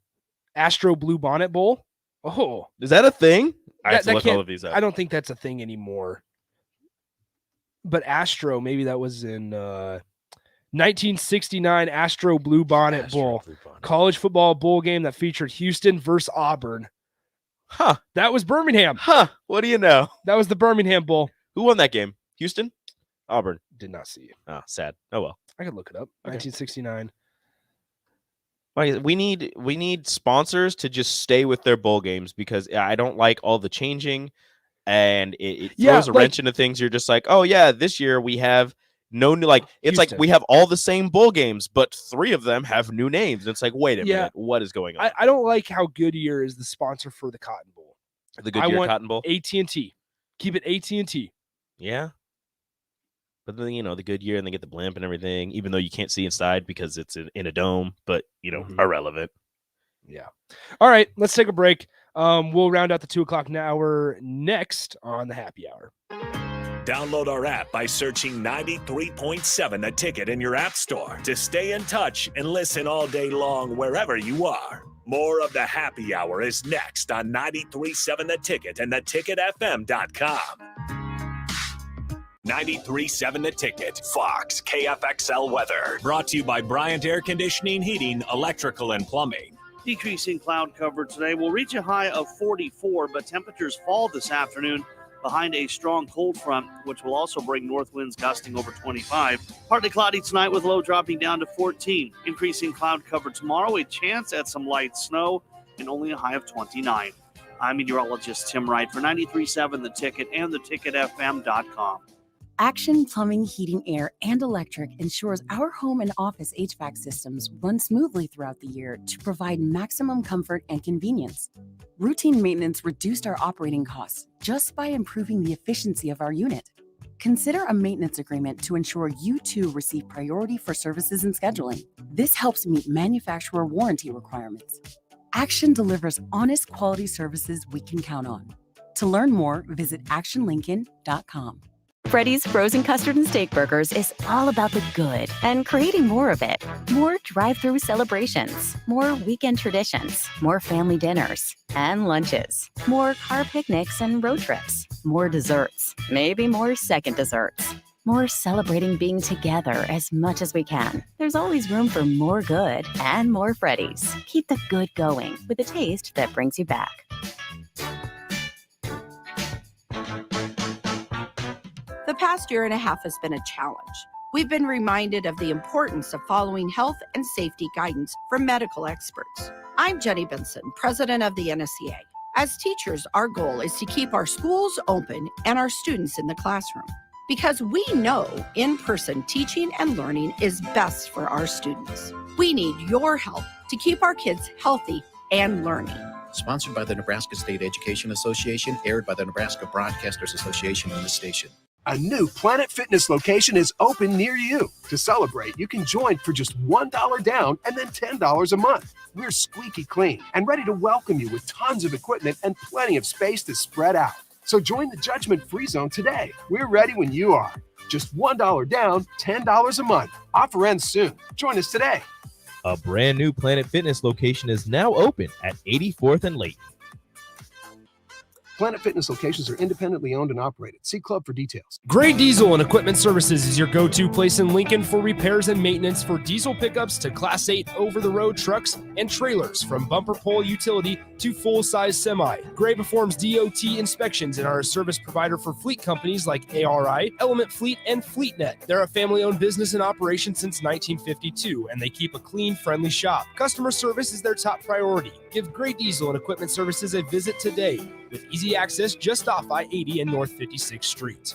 Astro Blue Bonnet Bowl. Oh, is that a thing? I have to look all of these up. I don't think that's a thing anymore. But Astro, maybe that was in 1969 Astro Blue Bonnet Bowl. College football bowl game that featured Houston versus Auburn. Huh. That was Birmingham. Huh. What do you know? That was the Birmingham Bowl. Who won that game? Houston? Auburn? Did not see it. Oh, sad. Oh, well. I could look it up. Okay. 1969. We need sponsors to just stay with their bowl games, because I don't like all the changing, and it throws a wrench into things. You're just like, oh yeah, this year we have no new, like it's Houston. Like we have all the same bowl games, but 3 of them have new names. And it's like, wait a minute, what is going on? I don't like how Goodyear is the sponsor for the Cotton Bowl. The Goodyear Cotton Bowl? AT&T. Keep it AT&T. Yeah. But then, the Goodyear, and they get the blimp and everything, even though you can't see inside because it's in a dome, but, irrelevant. Yeah. All right, let's take a break. We'll round out the 2:00 hour next on the Happy Hour. Download our app by searching 93.7 The Ticket in your app store to stay in touch and listen all day long wherever you are. More of the Happy Hour is next on 93.7 The Ticket and theticketfm.com. 93.7 The Ticket, Fox, KFXL weather. Brought to you by Bryant Air Conditioning, Heating, Electrical, and Plumbing. Decreasing cloud cover today will reach a high of 44, but temperatures fall this afternoon. behind a strong cold front, which will also bring north winds gusting over 25. Partly cloudy tonight with low dropping down to 14. Increasing cloud cover tomorrow, a chance at some light snow, and only a high of 29. I'm meteorologist Tim Wright for 93.7 The Ticket and theticketfm.com. Action Plumbing, Heating, Air, and Electric ensures our home and office HVAC systems run smoothly throughout the year to provide maximum comfort and convenience. Routine maintenance reduced our operating costs just by improving the efficiency of our unit. Consider a maintenance agreement to ensure you too receive priority for services and scheduling. This helps meet manufacturer warranty requirements. Action delivers honest quality services we can count on. To learn more, visit actionlincoln.com. Freddy's Frozen Custard and Steak Burgers is all about the good and creating more of it. More drive-through celebrations, more weekend traditions, more family dinners and lunches, more car picnics and road trips, more desserts, maybe more second desserts, more celebrating being together as much as we can. There's always room for more good and more Freddy's. Keep the good going with a taste that brings you back. The past year and a half has been a challenge. We've been reminded of the importance of following health and safety guidance from medical experts. I'm Jenny Benson, president of the NSCA. As teachers, our goal is to keep our schools open and our students in the classroom, because we know in-person teaching and learning is best for our students. We need your help to keep our kids healthy and learning. Sponsored by the Nebraska State Education Association, aired by the Nebraska Broadcasters Association and this station. A new Planet Fitness location is open near you. To celebrate, you can join for just $1 down and then $10 a month. We're squeaky clean and ready to welcome you with tons of equipment and plenty of space to spread out. So join the judgment-free zone today. We're ready when you are. Just $1 down, $10 a month. Offer ends soon. Join us today. A brand new Planet Fitness location is now open at 84th and Layton. Planet Fitness locations are independently owned and operated. See Club for details. Gray Diesel and Equipment Services is your go-to place in Lincoln for repairs and maintenance for diesel pickups to Class 8 over-the-road trucks and trailers, from bumper pole utility to full-size semi. Gray performs DOT inspections and are a service provider for fleet companies like ARI, Element Fleet, and FleetNet. They're a family-owned business in operation since 1952, and they keep a clean, friendly shop. Customer service is their top priority. Give Gray Diesel and Equipment Services a visit today, with easy access just off I-80 and North 56th Street.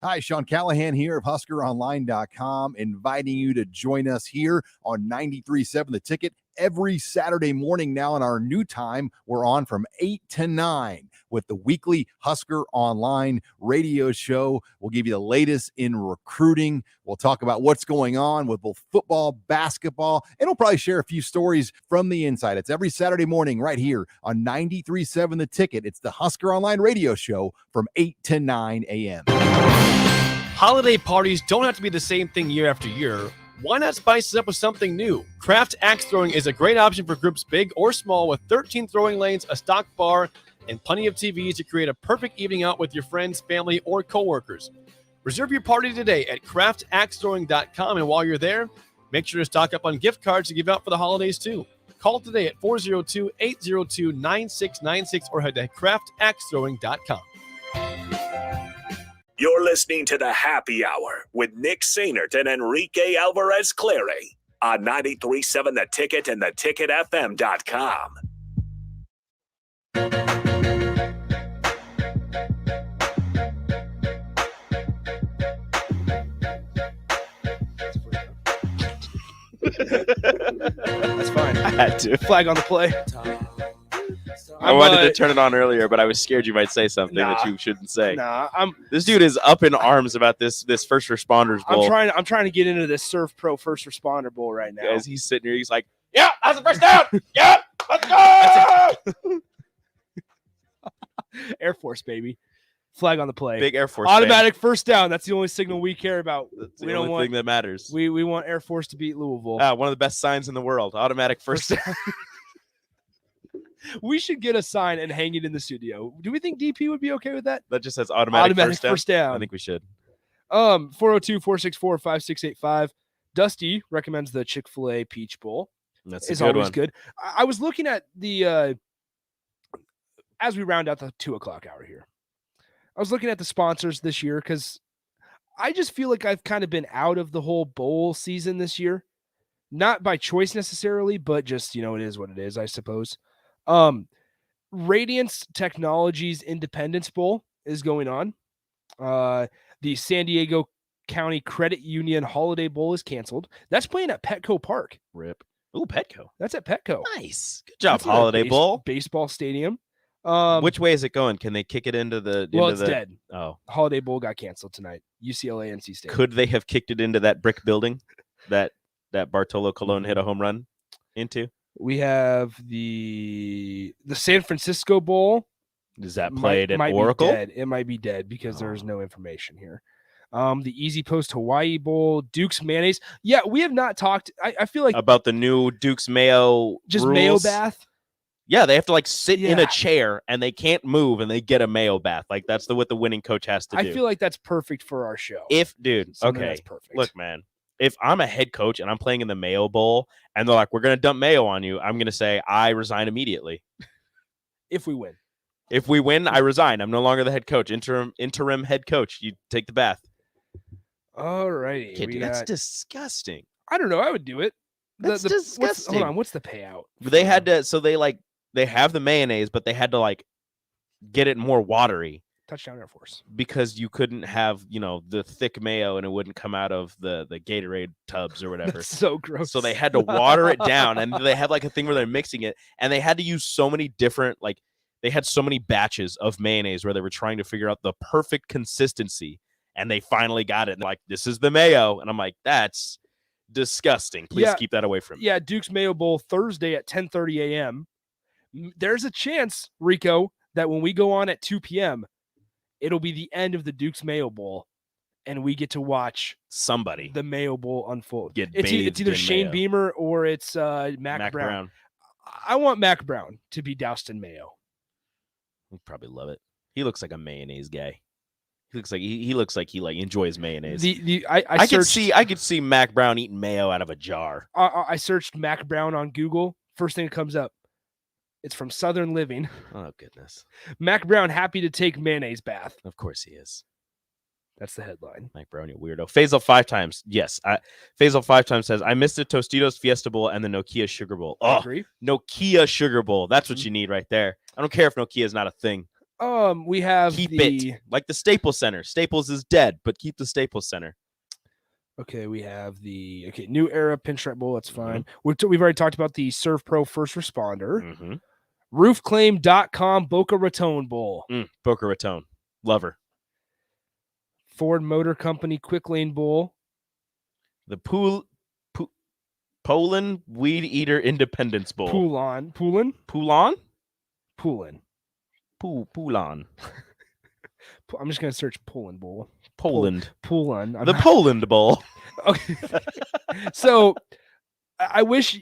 Hi, Sean Callahan here of HuskerOnline.com, inviting you to join us here on 93.7 The Ticket every Saturday morning now in our new time. We're on from 8 to 9 with the weekly Husker Online radio show. We'll give you the latest in recruiting. We'll talk about what's going on with both football, basketball, and we'll probably share a few stories from the inside. It's every Saturday morning right here on 93.7 The Ticket. It's the Husker Online radio show from 8 to 9 a.m. Holiday parties don't have to be the same thing year after year. Why not spice it up with something new? Craft Axe Throwing is a great option for groups big or small, with 13 throwing lanes, a stock bar, and plenty of TVs to create a perfect evening out with your friends, family, or coworkers. Reserve your party today at craftaxethrowing.com, and while you're there, make sure to stock up on gift cards to give out for the holidays too. Call today at 402-802-9696 or head to craftaxethrowing.com. You're listening to the Happy Hour with Nick Sainert and Enrique Alvarez Clary on 93.7 The Ticket and theticketfm.com. That's fine. I had to. Flag on the play. I wanted to turn it on earlier, but I was scared you might say something that you shouldn't say. This dude is up in arms about this first responders bowl. I'm trying to get into this Surf Pro First Responder Bowl right now. As he's sitting here, he's like, "Yeah, that's the first down. Yeah, let's go." Air Force, baby. Flag on the play. Big Air Force. Automatic first down. That's the only signal we care about. That's the only thing that matters. We want Air Force to beat Louisville. One of the best signs in the world. Automatic first down. We should get a sign and hang it in the studio. Do we think DP would be okay with that? That just says automatic first down. I think we should. 402-464-5685. Dusty recommends the Chick-fil-A Peach Bowl. That's is always good. I was looking at the as we round out the 2 o'clock hour here. I was looking at the sponsors this year because I just feel like I've kind of been out of the whole bowl season this year. Not by choice necessarily, but just, it is what it is, I suppose. Radiance Technologies Independence Bowl is going on. The San Diego County Credit Union Holiday Bowl is canceled. That's playing at Petco Park. Rip. Ooh, Petco. That's at Petco. Nice. Good job, That's at a Holiday Bowl. Baseball stadium. Which way is it going? Can they kick it into the... It's dead. Oh. Holiday Bowl got canceled tonight. UCLA, NC State. Could they have kicked it into that brick building that Bartolo Colon hit a home run into? We have the San Francisco Bowl. Is that played at might Oracle? Be dead. It might be dead because there's no information here. The Easy Post Hawaii Bowl, Duke's Mayonnaise. Yeah, we have not talked. I feel like about the new Duke's Mayo just rules. mayo bath. Yeah, they have to sit in a chair and they can't move and they get a mayo bath. Like that's what the winning coach has to do. I feel like that's perfect for our show. Okay, that's perfect. Look, man, if I'm a head coach and I'm playing in the Mayo Bowl and they're like, we're going to dump mayo on you, I'm going to say I resign immediately. If we win. If we win, I resign. I'm no longer the head coach. Interim head coach. You take the bath. All righty. That's disgusting. I don't know. I would do it. That's disgusting. Hold on. What's the payout? They had to. So they have the mayonnaise, but they had to get it more watery. Touchdown Air Force. Because you couldn't have the thick mayo and it wouldn't come out of the Gatorade tubs or whatever. That's so gross. So they had to water it down, and they have a thing where they're mixing it, and they had to use so many different they had so many batches of mayonnaise where they were trying to figure out the perfect consistency, and they finally got it. And this is the mayo, and I'm like, that's disgusting. Please keep that away from me. Yeah, Duke's Mayo Bowl Thursday at 10:30 a.m. There's a chance, Rico, that when we go on at 2 p.m., it'll be the end of the Duke's Mayo Bowl, and we get to watch the Mayo Bowl unfold. It's either Shane mayo. Beamer or it's Mac Brown. I want Mac Brown to be doused in mayo. He'd probably love it. He looks like a mayonnaise guy. He looks like he enjoys mayonnaise. I could see Mac Brown eating mayo out of a jar. I searched Mac Brown on Google. First thing that comes up, it's from Southern Living. Oh goodness. Mac Brown happy to take mayonnaise bath. Of course he is. That's the headline. Mac Brown, you weirdo. Faisal 5 times. Yes. Faisal 5 times says, I missed the Tostitos Fiesta Bowl and the Nokia Sugar Bowl. I agree. Nokia Sugar Bowl. That's what you need right there. I don't care if Nokia is not a thing. We have keep it like the Staples Center. Staples is dead, but keep the Staples Center. Okay, we have the New Era Pinstripe Bowl. That's fine. We've already talked about the Serve Pro First Responder. Roofclaim.com Boca Raton Bowl. Boca Raton. Love her. Ford Motor Company Quick Lane Bowl. The Poland Weed Eater Independence Bowl. Poulin. Poulin. I'm just going to search Poland Bowl. Poland. Poland. The Poland Bowl. Okay. So I wish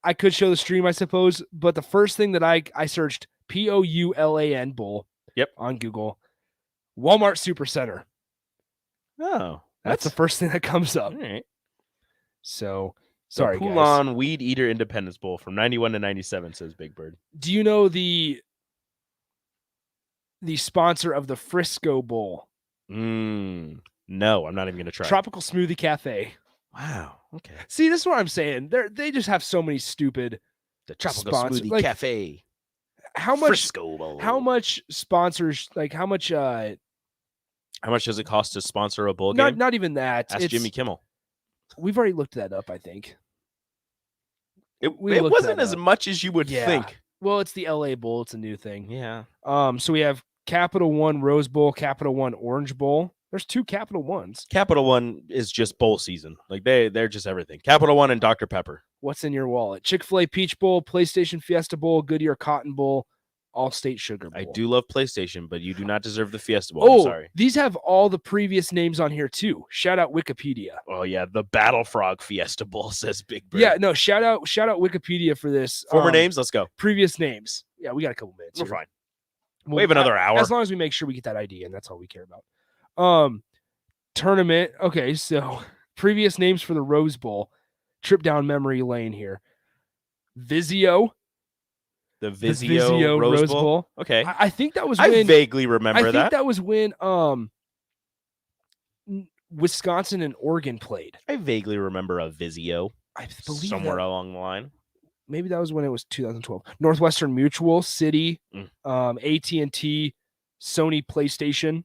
I could show the stream, I suppose, but the first thing that I searched, Poulan Bowl. Yep. On Google. Walmart Supercenter. Oh. That's the first thing that comes up. All right. So, sorry, Poulin Weed Eater Independence Bowl from 91 to 97, says Big Bird. Do you know the sponsor of the Frisco Bowl? No, I'm not even going to try. Tropical Smoothie Cafe. Wow. Okay. See, this is what I'm saying. They just have so many stupid Tropical sponsors. Smoothie Cafe. How much Frisco Bowl. How much sponsors, how much does it cost to sponsor a bowl game? Not even that. Ask Jimmy Kimmel. We've already looked that up, I think. It wasn't as much as you would think. Well, it's the LA Bowl. It's a new thing. Yeah. So we have Capital One Rose Bowl, Capital One Orange Bowl. There's 2 Capital Ones. Capital One is just bowl season. They're just everything. Capital One and Dr. Pepper. What's in your wallet? Chick-fil-A Peach Bowl, PlayStation Fiesta Bowl, Goodyear Cotton Bowl, All-State Sugar Bowl. I do love PlayStation, but you do not deserve the Fiesta Bowl. I'm sorry. These have all the previous names on here too. Shout out Wikipedia. Oh yeah, the Battle Frog Fiesta Bowl, says Big Bird. Yeah, no, shout out Wikipedia for this. Former names, let's go. Previous names. Yeah, we got a couple minutes. We're here. fine. We have another hour. As long as we make sure we get that ID, and that's all we care about. Tournament. Okay, so previous names for the Rose Bowl. Trip down memory lane here. Vizio, The Vizio Rose Bowl. Okay. I think that was I when vaguely remember I think that. that was when Wisconsin and Oregon played. I vaguely remember a Vizio. I believe somewhere along the line. Maybe that was when it was 2012. Northwestern Mutual, City, AT&T, Sony PlayStation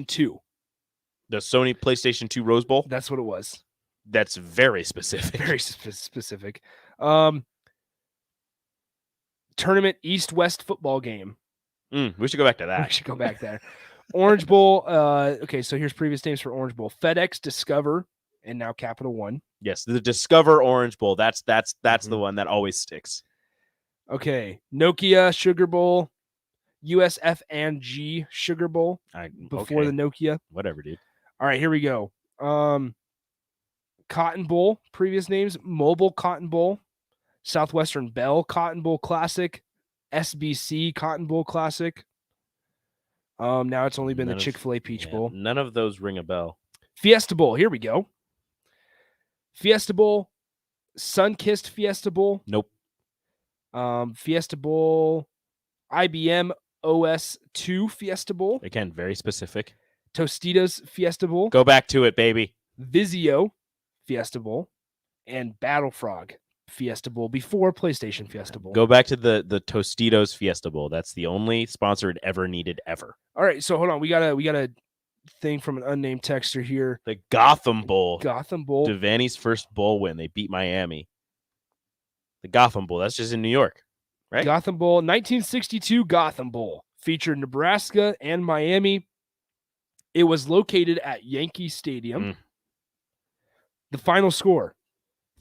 2. The Sony PlayStation 2 Rose Bowl? That's what it was. That's very specific. Very specific. Tournament East-West football game. We should go back to that. We should go back there. Orange Bowl. Okay, so here's previous names for Orange Bowl. FedEx, Discover, and now Capital One. Yes, the Discover Orange Bowl. That's the one that always sticks. Okay, Nokia Sugar Bowl, USF and G Sugar Bowl before the Nokia. Whatever, dude. All right, here we go. Cotton Bowl, previous names: Mobile Cotton Bowl, Southwestern Bell Cotton Bowl Classic, SBC Cotton Bowl Classic. Now it's only been the Chick-fil-A Peach Bowl. None of those ring a bell. Fiesta Bowl. Here we go. Fiesta Bowl, Sunkist Fiesta Bowl. Nope. Fiesta Bowl, IBM OS2 Fiesta Bowl. Again, very specific. Tostitos Fiesta Bowl. Go back to it, baby. Vizio Fiesta Bowl, and Battle Frog Fiesta Bowl before PlayStation Fiesta Bowl. Go back to the Tostitos Fiesta Bowl. That's the only sponsor it ever needed ever. All right, so hold on. We got a thing from an unnamed texter here. The Gotham Bowl. Gotham Bowl. Devaney's first bowl win. They beat Miami. The Gotham Bowl. That's just in New York, right? Gotham Bowl, 1962 Gotham Bowl. Featured Nebraska and Miami. It was located at Yankee Stadium. The final score,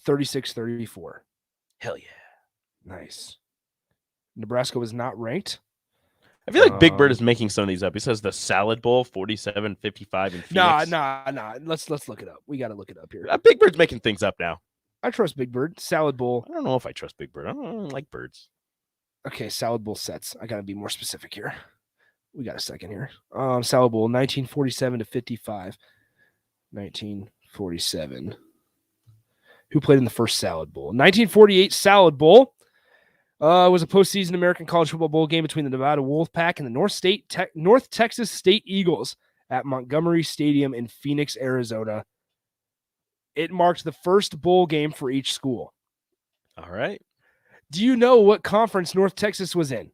36-34. Hell yeah. Nice. Nebraska was not ranked. I feel like Big Bird is making some of these up. He says the Salad Bowl, 47-55 in Phoenix. Nah. Let's look it up. We got to look it up here. Big Bird's making things up now. I trust Big Bird. Salad Bowl. I don't know if I trust Big Bird. I don't like birds. Okay, Salad Bowl sets. I got to be more specific here. We got a second here. Salad Bowl, 1947-55. 1947. Who played in the first Salad Bowl? 1948 Salad Bowl. Was a postseason American College Football Bowl game between the Nevada Wolfpack and the North Texas State Eagles at Montgomery Stadium in Phoenix, Arizona. It marked the first bowl game for each school. All right. Do you know what conference North Texas was in?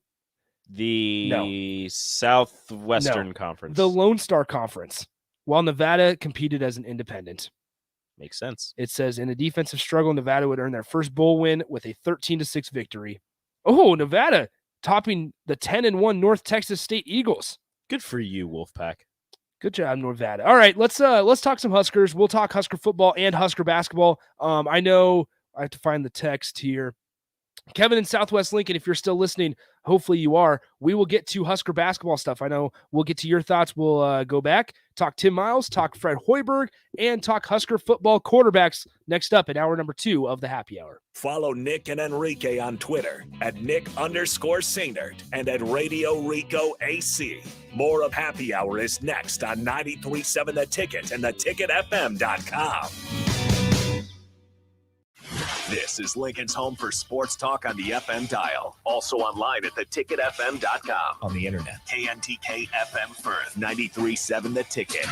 The Southwestern Conference. The Lone Star Conference, while Nevada competed as an independent. Makes sense. It says in a defensive struggle, Nevada would earn their first bowl win with a 13-6 victory. Oh, Nevada topping the 10-1 North Texas State Eagles. Good for you, Wolfpack. Good job, Nevada. All right, let's talk some Huskers. We'll talk Husker football and Husker basketball. I know I have to find the text here. Kevin in Southwest Lincoln, if you're still listening, hopefully you are. We will get to Husker basketball stuff. I know we'll get to your thoughts. We'll go back, talk Tim Miles, talk Fred Hoiberg, and talk Husker football quarterbacks next up in hour number 2 of the Happy Hour. Follow Nick and Enrique on Twitter at Nick_Sainert and at Radio Rico AC. More of Happy Hour is next on 93.7 The Ticket and theticketfm.com. This is Lincoln's home for sports talk on the FM dial. Also online at theticketfm.com. On the internet, KNTK FM Firth, 93.7 The Ticket.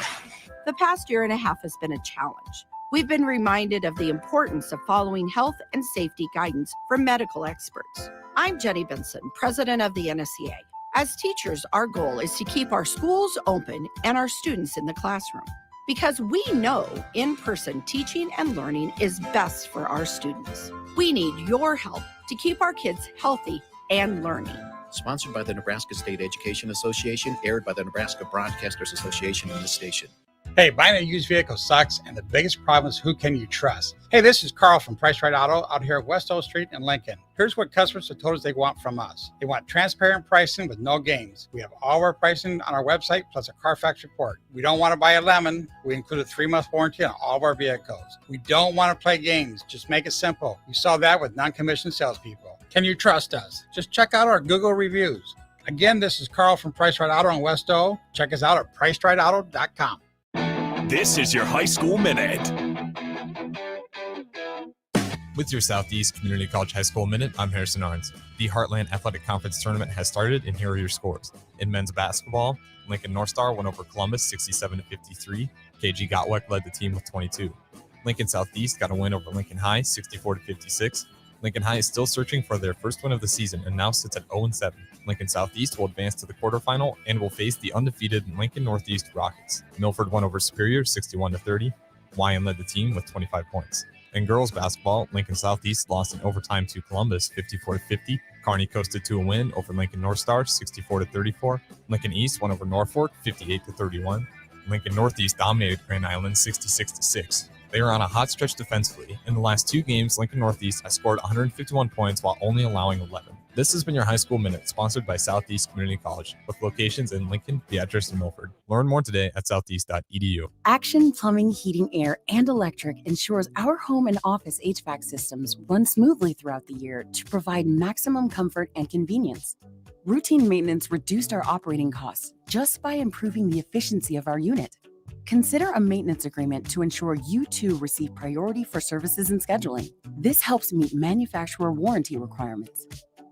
The past year and a half has been a challenge. We've been reminded of the importance of following health and safety guidance from medical experts. I'm Jenny Benson, president of the NSCA. As teachers, our goal is to keep our schools open and our students in the classroom, because we know in-person teaching and learning is best for our students. We need your help to keep our kids healthy and learning. Sponsored by the Nebraska State Education Association, aired by the Nebraska Broadcasters Association on this station. Hey, buying a used vehicle sucks, and the biggest problem is who can you trust? Hey, this is Carl from Price Right Auto out here at West O Street in Lincoln. Here's what customers have told us they want from us. They want transparent pricing with no games. We have all our pricing on our website, plus a Carfax report. We don't want to buy a lemon. We include a 3-month warranty on all of our vehicles. We don't want to play games. Just make it simple. You saw that with non-commissioned salespeople. Can you trust us? Just check out our Google reviews. Again, this is Carl from Price Right Auto in West O. Check us out at PriceRightAuto.com. This is your High School Minute. With your Southeast Community College High School Minute, I'm Harrison Arns. The Heartland Athletic Conference Tournament has started, and here are your scores. In men's basketball, Lincoln North Star won over Columbus 67-53. KG Gottweck led the team with 22. Lincoln Southeast got a win over Lincoln High 64-56. Lincoln High is still searching for their first win of the season and now sits at 0-7. Lincoln Southeast will advance to the quarterfinal and will face the undefeated Lincoln Northeast Rockets. Milford won over Superior 61-30. Wyan led the team with 25 points. In girls basketball, Lincoln Southeast lost in overtime to Columbus 54-50. Kearney coasted to a win over Lincoln North Star 64-34. Lincoln East won over Norfolk 58-31. Lincoln Northeast dominated Grand Island 66-6. They are on a hot stretch defensively. In the last 2 games, Lincoln Northeast has scored 151 points while only allowing 11. This has been your High School Minute, sponsored by Southeast Community College, with locations in Lincoln, Beatrice, and Milford. Learn more today at southeast.edu. Action Plumbing, Heating, Air, and Electric ensures our home and office HVAC systems run smoothly throughout the year to provide maximum comfort and convenience. Routine maintenance reduced our operating costs just by improving the efficiency of our unit. Consider a maintenance agreement to ensure you too receive priority for services and scheduling. This helps meet manufacturer warranty requirements.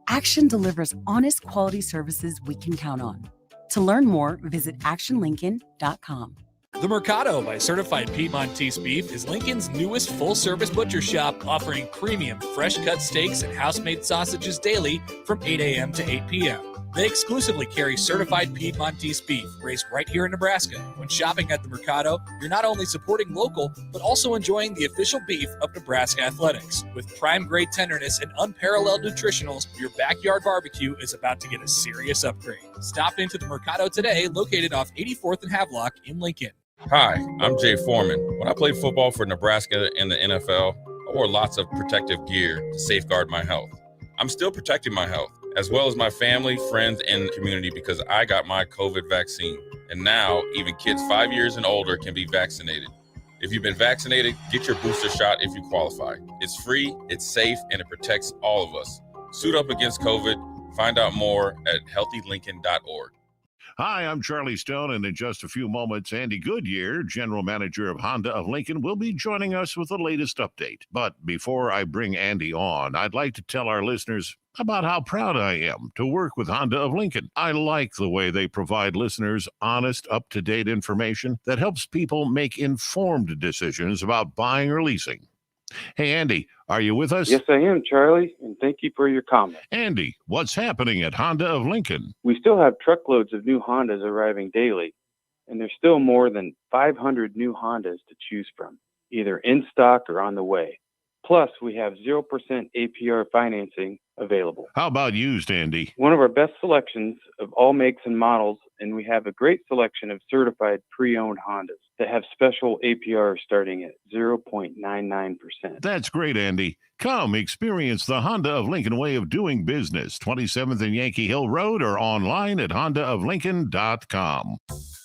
Action delivers honest quality services we can count on. To learn more, visit actionlincoln.com. The Mercado by Certified Piedmontese Beef is Lincoln's newest full-service butcher shop, offering premium fresh-cut steaks and house-made sausages daily from 8 a.m. to 8 p.m. They exclusively carry certified Piedmontese beef raised right here in Nebraska. When shopping at the Mercado, you're not only supporting local, but also enjoying the official beef of Nebraska Athletics. With prime-grade tenderness and unparalleled nutritionals, your backyard barbecue is about to get a serious upgrade. Stop into the Mercado today, located off 84th and Havelock in Lincoln. Hi, I'm Jay Foreman. When I played football for Nebraska and the NFL, I wore lots of protective gear to safeguard my health. I'm still protecting my health, as well as my family, friends, and community, because I got my COVID vaccine. And now, even kids 5 years and older can be vaccinated. If you've been vaccinated, get your booster shot if you qualify. It's free, it's safe, and it protects all of us. Suit up against COVID. Find out more at healthylincoln.org. Hi, I'm Charlie Stone, and in just a few moments, Andy Goodyear, General Manager of Honda of Lincoln, will be joining us with the latest update. But before I bring Andy on, I'd like to tell our listeners about how proud I am to work with Honda of Lincoln. I like the way they provide listeners honest, up-to-date information that helps people make informed decisions about buying or leasing. Hey, Andy, are you with us? Yes, I am, Charlie, and thank you for your comment. Andy, what's happening at Honda of Lincoln? We still have truckloads of new Hondas arriving daily, and there's still more than 500 new Hondas to choose from, either in stock or on the way. Plus, we have 0% APR financing available. How about used, Andy? One of our best selections of all makes and models, and we have a great selection of certified pre-owned Hondas that have special APR starting at 0.99%. That's great, Andy. Come experience the Honda of Lincoln way of doing business. 27th and Yankee Hill Road, or online at hondaoflincoln.com.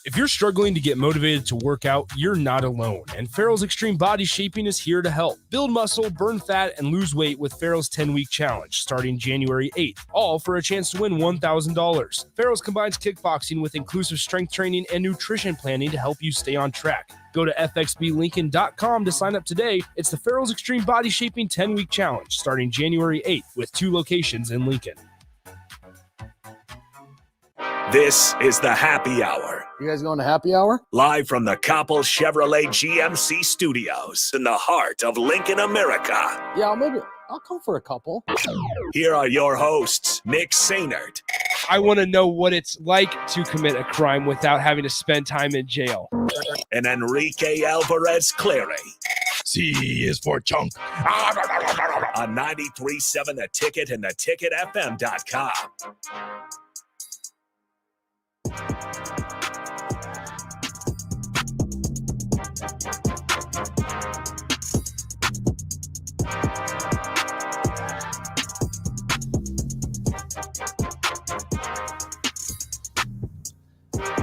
If you're struggling to get motivated to work out, you're not alone, and Farrell's Extreme Body Shaping is here to help. Build muscle, burn fat, and lose weight with Farrell's 10-week challenge starting January 8th, all for a chance to win $1,000. Farrell's combines kickboxing with inclusive strength training and nutrition planning to help you stay on track. Go to fxblincoln.com to sign up today. It's the Farrell's Extreme Body Shaping 10-week challenge starting January 8th with 2 locations in Lincoln. This is the Happy Hour. You guys going to happy hour? Live from the Coppel Chevrolet GMC studios in the heart of Lincoln, America. Yeah, I'll come for a couple. Here are your hosts, Nick Sainert. I want to know what it's like to commit a crime without having to spend time in jail. And Enrique Alvarez Clary. C is for chunk. On 93.7 The Ticket and theticketfm.com.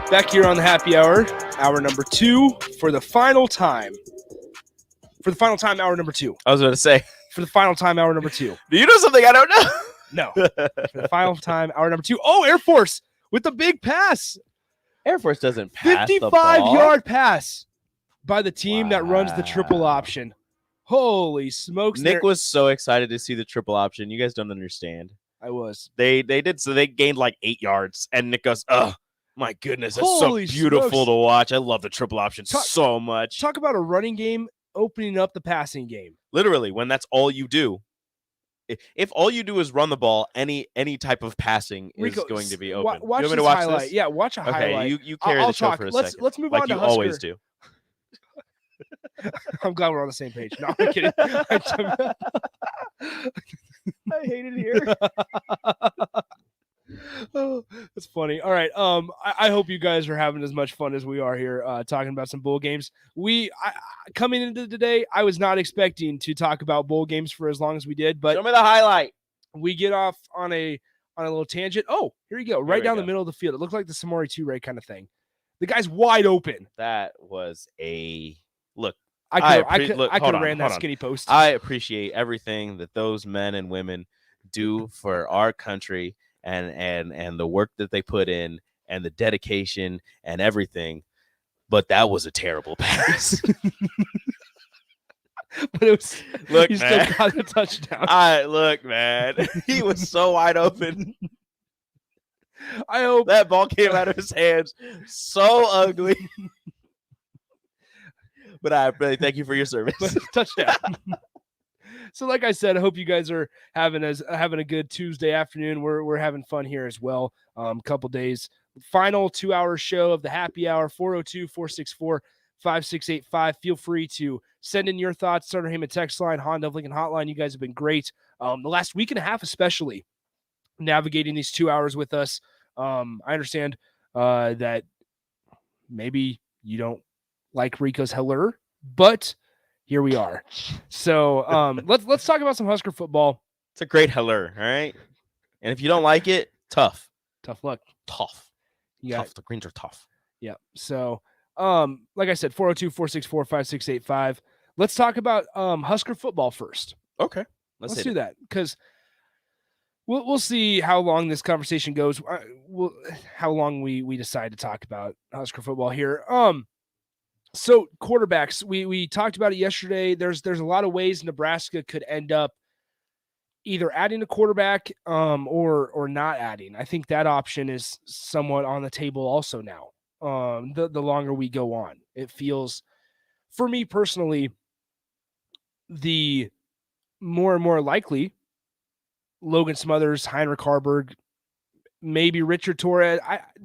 Back here on the Happy Hour, hour number 2, for the final time. Hour number 2. I was going to say. For the final time, hour number 2. Do you know something I don't know? No. For the final time, hour number 2. Oh, Air Force with the big pass. Air Force doesn't pass 55-yard pass by the team that runs the triple option. Holy smokes. Nick was so excited to see the triple option. You guys don't understand. I was. They did, so they gained like 8 yards, and Nick goes, oh, my goodness, that's Holy so beautiful smokes. to watch. I love the triple option so much. Talk about a running game opening up the passing game. Literally, when that's all you do. If all you do is run the ball, any type of passing is going to be open. Watch you want me this to watch highlight. this? Yeah, watch a highlight. Okay, you carry the show for a second. Let's move like on to you Husker. always do. I'm glad we're on the same page. No, I'm kidding. I hate it here. Oh, that's funny. All right. I hope you guys are having as much fun as we are here talking about some bowl games. Coming into today, I was not expecting to talk about bowl games for as long as we did, but show me the highlight. We get off on a little tangent. Oh, here you go. Right down the middle of the field. It looked like the Samori Toure kind of thing. The guy's wide open. That was a look. I could have ran that skinny post. I appreciate everything that those men and women do for our country and the work that they put in and the dedication and everything. But that was a terrible pass. But it was look, you man. still got a touchdown. Look, man. He was so wide open. I hope that ball came out of his hands so ugly. But I really thank you for your service. Touchdown. So, like I said, I hope you guys are having a good Tuesday afternoon. We're having fun here as well. Couple days. Final 2-hour show of the happy hour. 402-464-5685. Feel free to send in your thoughts. Starter Heyman text line, Honda of Lincoln hotline. You guys have been great. The last week and a half, especially navigating these 2 hours with us. I understand that maybe you don't like Rico's Heller, but here we are. So let's talk about some Husker football. It's a great Heller, all right? And if you don't like it, tough luck. Tough. The Greens are tough. Yeah. So like I said, 402-464-5685. Let's talk about Husker football first. Okay. Let's do that because we'll see how long this conversation goes. How long we decide to talk about Husker football here. So quarterbacks, we talked about it yesterday. There's a lot of ways Nebraska could end up either adding a quarterback or not adding. I think that option is somewhat on the table also now. The longer we go on, it feels, for me personally, the more and more likely Logan Smothers, Heinrich Haarberg, maybe Richard Torres.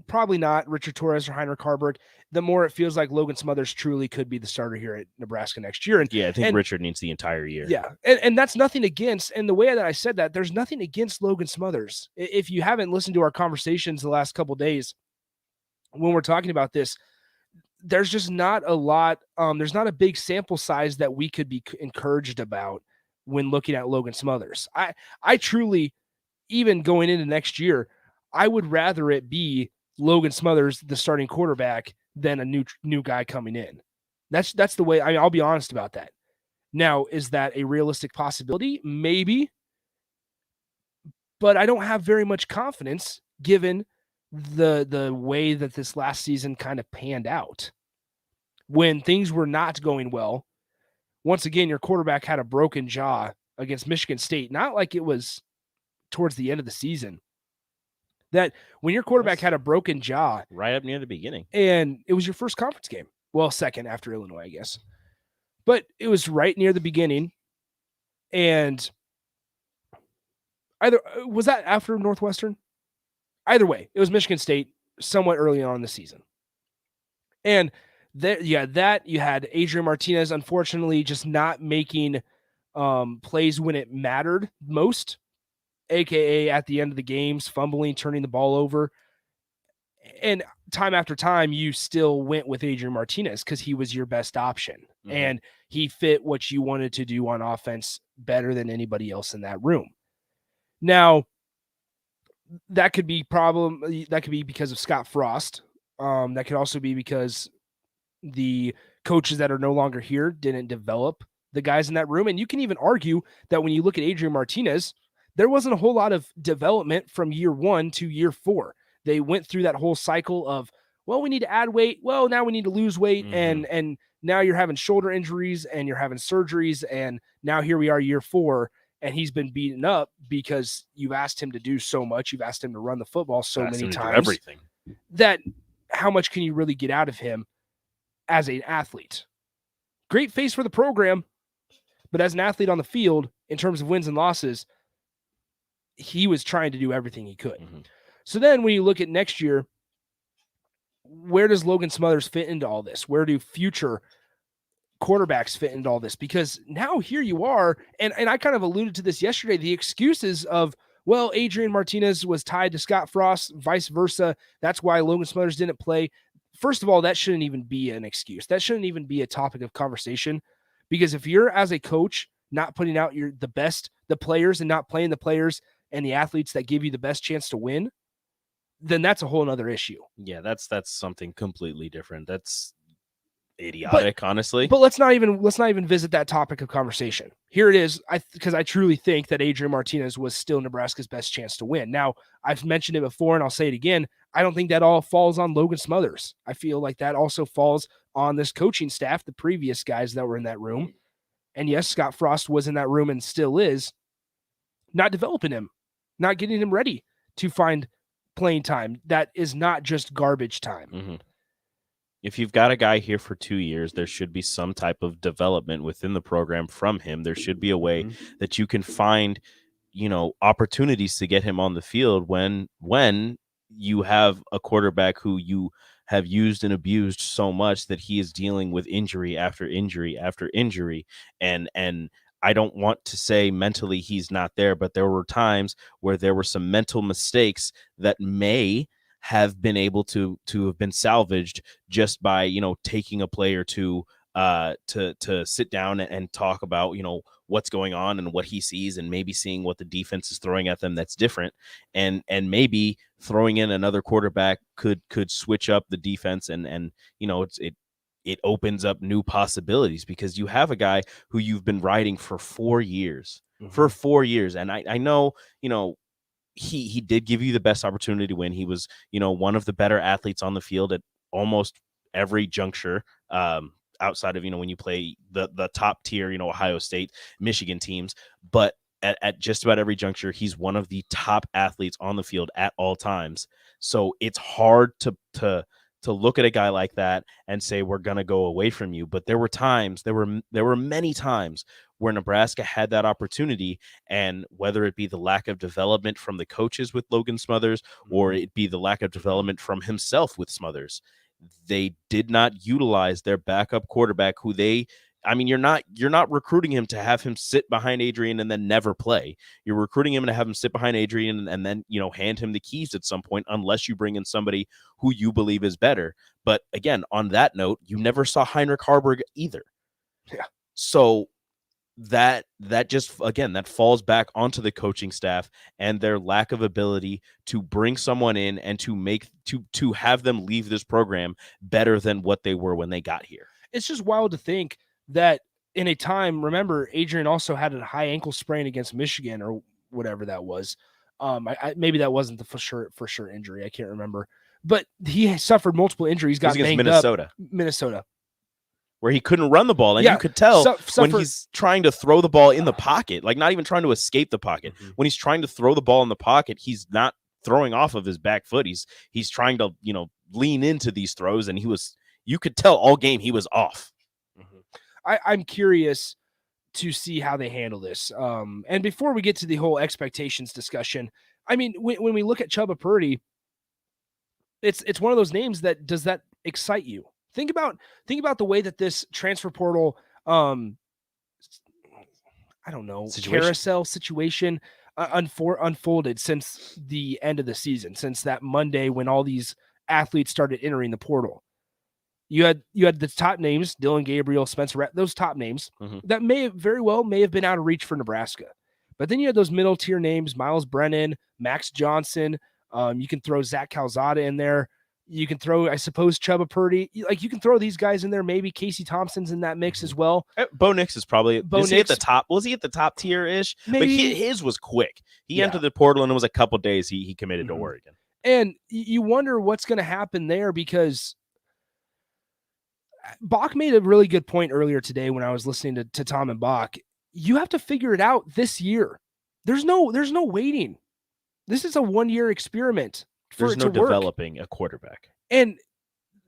Probably not Richard Torres or Heinrich Haarberg. The more it feels like Logan Smothers truly could be the starter here at Nebraska next year. And yeah, I think Richard needs the entire year. Yeah, and that's nothing against. And the way that I said that, there's nothing against Logan Smothers. If you haven't listened to our conversations the last couple of days when we're talking about this, there's just not a lot. There's not a big sample size that we could be encouraged about when looking at Logan Smothers. I truly, even going into next year, I would rather it be Logan Smothers, the starting quarterback, than a new guy coming in. That's the way. I mean, I'll be honest about that. Now, is that a realistic possibility? Maybe, but I don't have very much confidence given the way that this last season kind of panned out. When things were not going well, once again, your quarterback had a broken jaw against Michigan State. Not like it was towards the end of the season. That when your quarterback had a broken jaw right up near the beginning, and it was your first conference game. Well, second after Illinois, I guess, but it was right near the beginning. And either was that after Northwestern? Either way, it was Michigan State somewhat early on in the season. And that you had Adrian Martinez, unfortunately, just not making plays when it mattered most. AKA at the end of the games, fumbling, turning the ball over. And time after time, you still went with Adrian Martinez because he was your best option. Mm-hmm. And he fit what you wanted to do on offense better than anybody else in that room. Now, that could be because of Scott Frost. That could also be because the coaches that are no longer here didn't develop the guys in that room. And you can even argue that when you look at Adrian Martinez, there wasn't a whole lot of development from year 1 to year 4. They went through that whole cycle of, well, we need to add weight. Well, now we need to lose weight. And now you're having shoulder injuries and you're having surgeries. And now here we are year 4, and he's been beaten up because you've asked him to do so much. You've asked him to run the football so many times. Everything. That how much can you really get out of him as an athlete? Great face for the program, but as an athlete on the field, in terms of wins and losses, he was trying to do everything he could. So then when you look at next year, where does Logan Smothers fit into all this? Where do future quarterbacks fit into all this? Because now here you are, and I kind of alluded to this yesterday, the excuses of, well, Adrian Martinez was tied to Scott Frost, vice versa. That's why Logan Smothers didn't play. First of all, that shouldn't even be an excuse. That shouldn't even be a topic of conversation, because if you're, as a coach, not putting out the players and not playing the players and the athletes that give you the best chance to win, then that's a whole nother issue. Yeah, that's something completely different. That's idiotic, honestly. But let's not even visit that topic of conversation. Here it is, because I truly think that Adrian Martinez was still Nebraska's best chance to win. Now, I've mentioned it before, and I'll say it again. I don't think that all falls on Logan Smothers. I feel like that also falls on this coaching staff, the previous guys that were in that room. And yes, Scott Frost was in that room and still is, not developing him, not getting him ready to find playing time. That is not just garbage time. If you've got a guy here for 2 years, there should be some type of development within the program from him. There should be a way that you can find, opportunities to get him on the field when you have a quarterback who you have used and abused so much that he is dealing with injury after injury after injury. And I don't want to say mentally he's not there, but there were times where there were some mental mistakes that may have been able to have been salvaged just by, taking a play or two to sit down and talk about, what's going on and what he sees, and maybe seeing what the defense is throwing at them that's different. And maybe throwing in another quarterback could switch up the defense and it opens up new possibilities, because you have a guy who you've been riding for 4 years, And I know, he did give you the best opportunity to win. He was, one of the better athletes on the field at almost every juncture, outside of, when you play the top tier, Ohio State, Michigan teams. But at just about every juncture, he's one of the top athletes on the field at all times. So it's hard to look at a guy like that and say, we're going to go away from you. But there were many times where Nebraska had that opportunity, and whether it be the lack of development from the coaches with Logan Smothers, or it be the lack of development from himself with Smothers, they did not utilize their backup quarterback, who you're not recruiting him to have him sit behind Adrian and then never play. You're recruiting him to have him sit behind Adrian and then, hand him the keys at some point, unless you bring in somebody who you believe is better. But again, on that note, you never saw Heinrich Harburg either. Yeah. So that just, again, that falls back onto the coaching staff and their lack of ability to bring someone in and to have them leave this program better than what they were when they got here. It's just wild to think that in a time, remember, Adrian also had a high ankle sprain against Michigan or whatever that was. Maybe that wasn't the for sure injury. I can't remember, but he suffered multiple injuries. Got banged up. Minnesota, where he couldn't run the ball, and you could tell when he's trying to throw the ball in the pocket, like not even trying to escape the pocket. When he's trying to throw the ball in the pocket, he's not throwing off of his back foot. He's trying to lean into these throws, and you could tell all game he was off. I'm curious to see how they handle this. And before we get to the whole expectations discussion, I mean, when we look at Chubba Purdy, it's one of those names that does that excite you? Think about the way that this transfer portal, carousel situation unfolded since the end of the season, since that Monday when all these athletes started entering the portal. You had the top names, Dylan Gabriel, Spencer, those top names that may have been out of reach for Nebraska. But then you had those middle tier names, Miles Brennan, Max Johnson. You can throw Zach Calzada in there. You can throw, I suppose, Chubba Purdy. Like, you can throw these guys in there. Maybe Casey Thompson's in that mix as well. Bo Nix is probably he at the top? Was he at the top tier ish? But his was quick. He entered the portal and it was a couple days he committed to Oregon. And you wonder what's going to happen there, because Bach made a really good point earlier today when I was listening to Tom and Bach. You have to figure it out this year. There's no waiting. This is a 1-year experiment. There's no developing a quarterback. And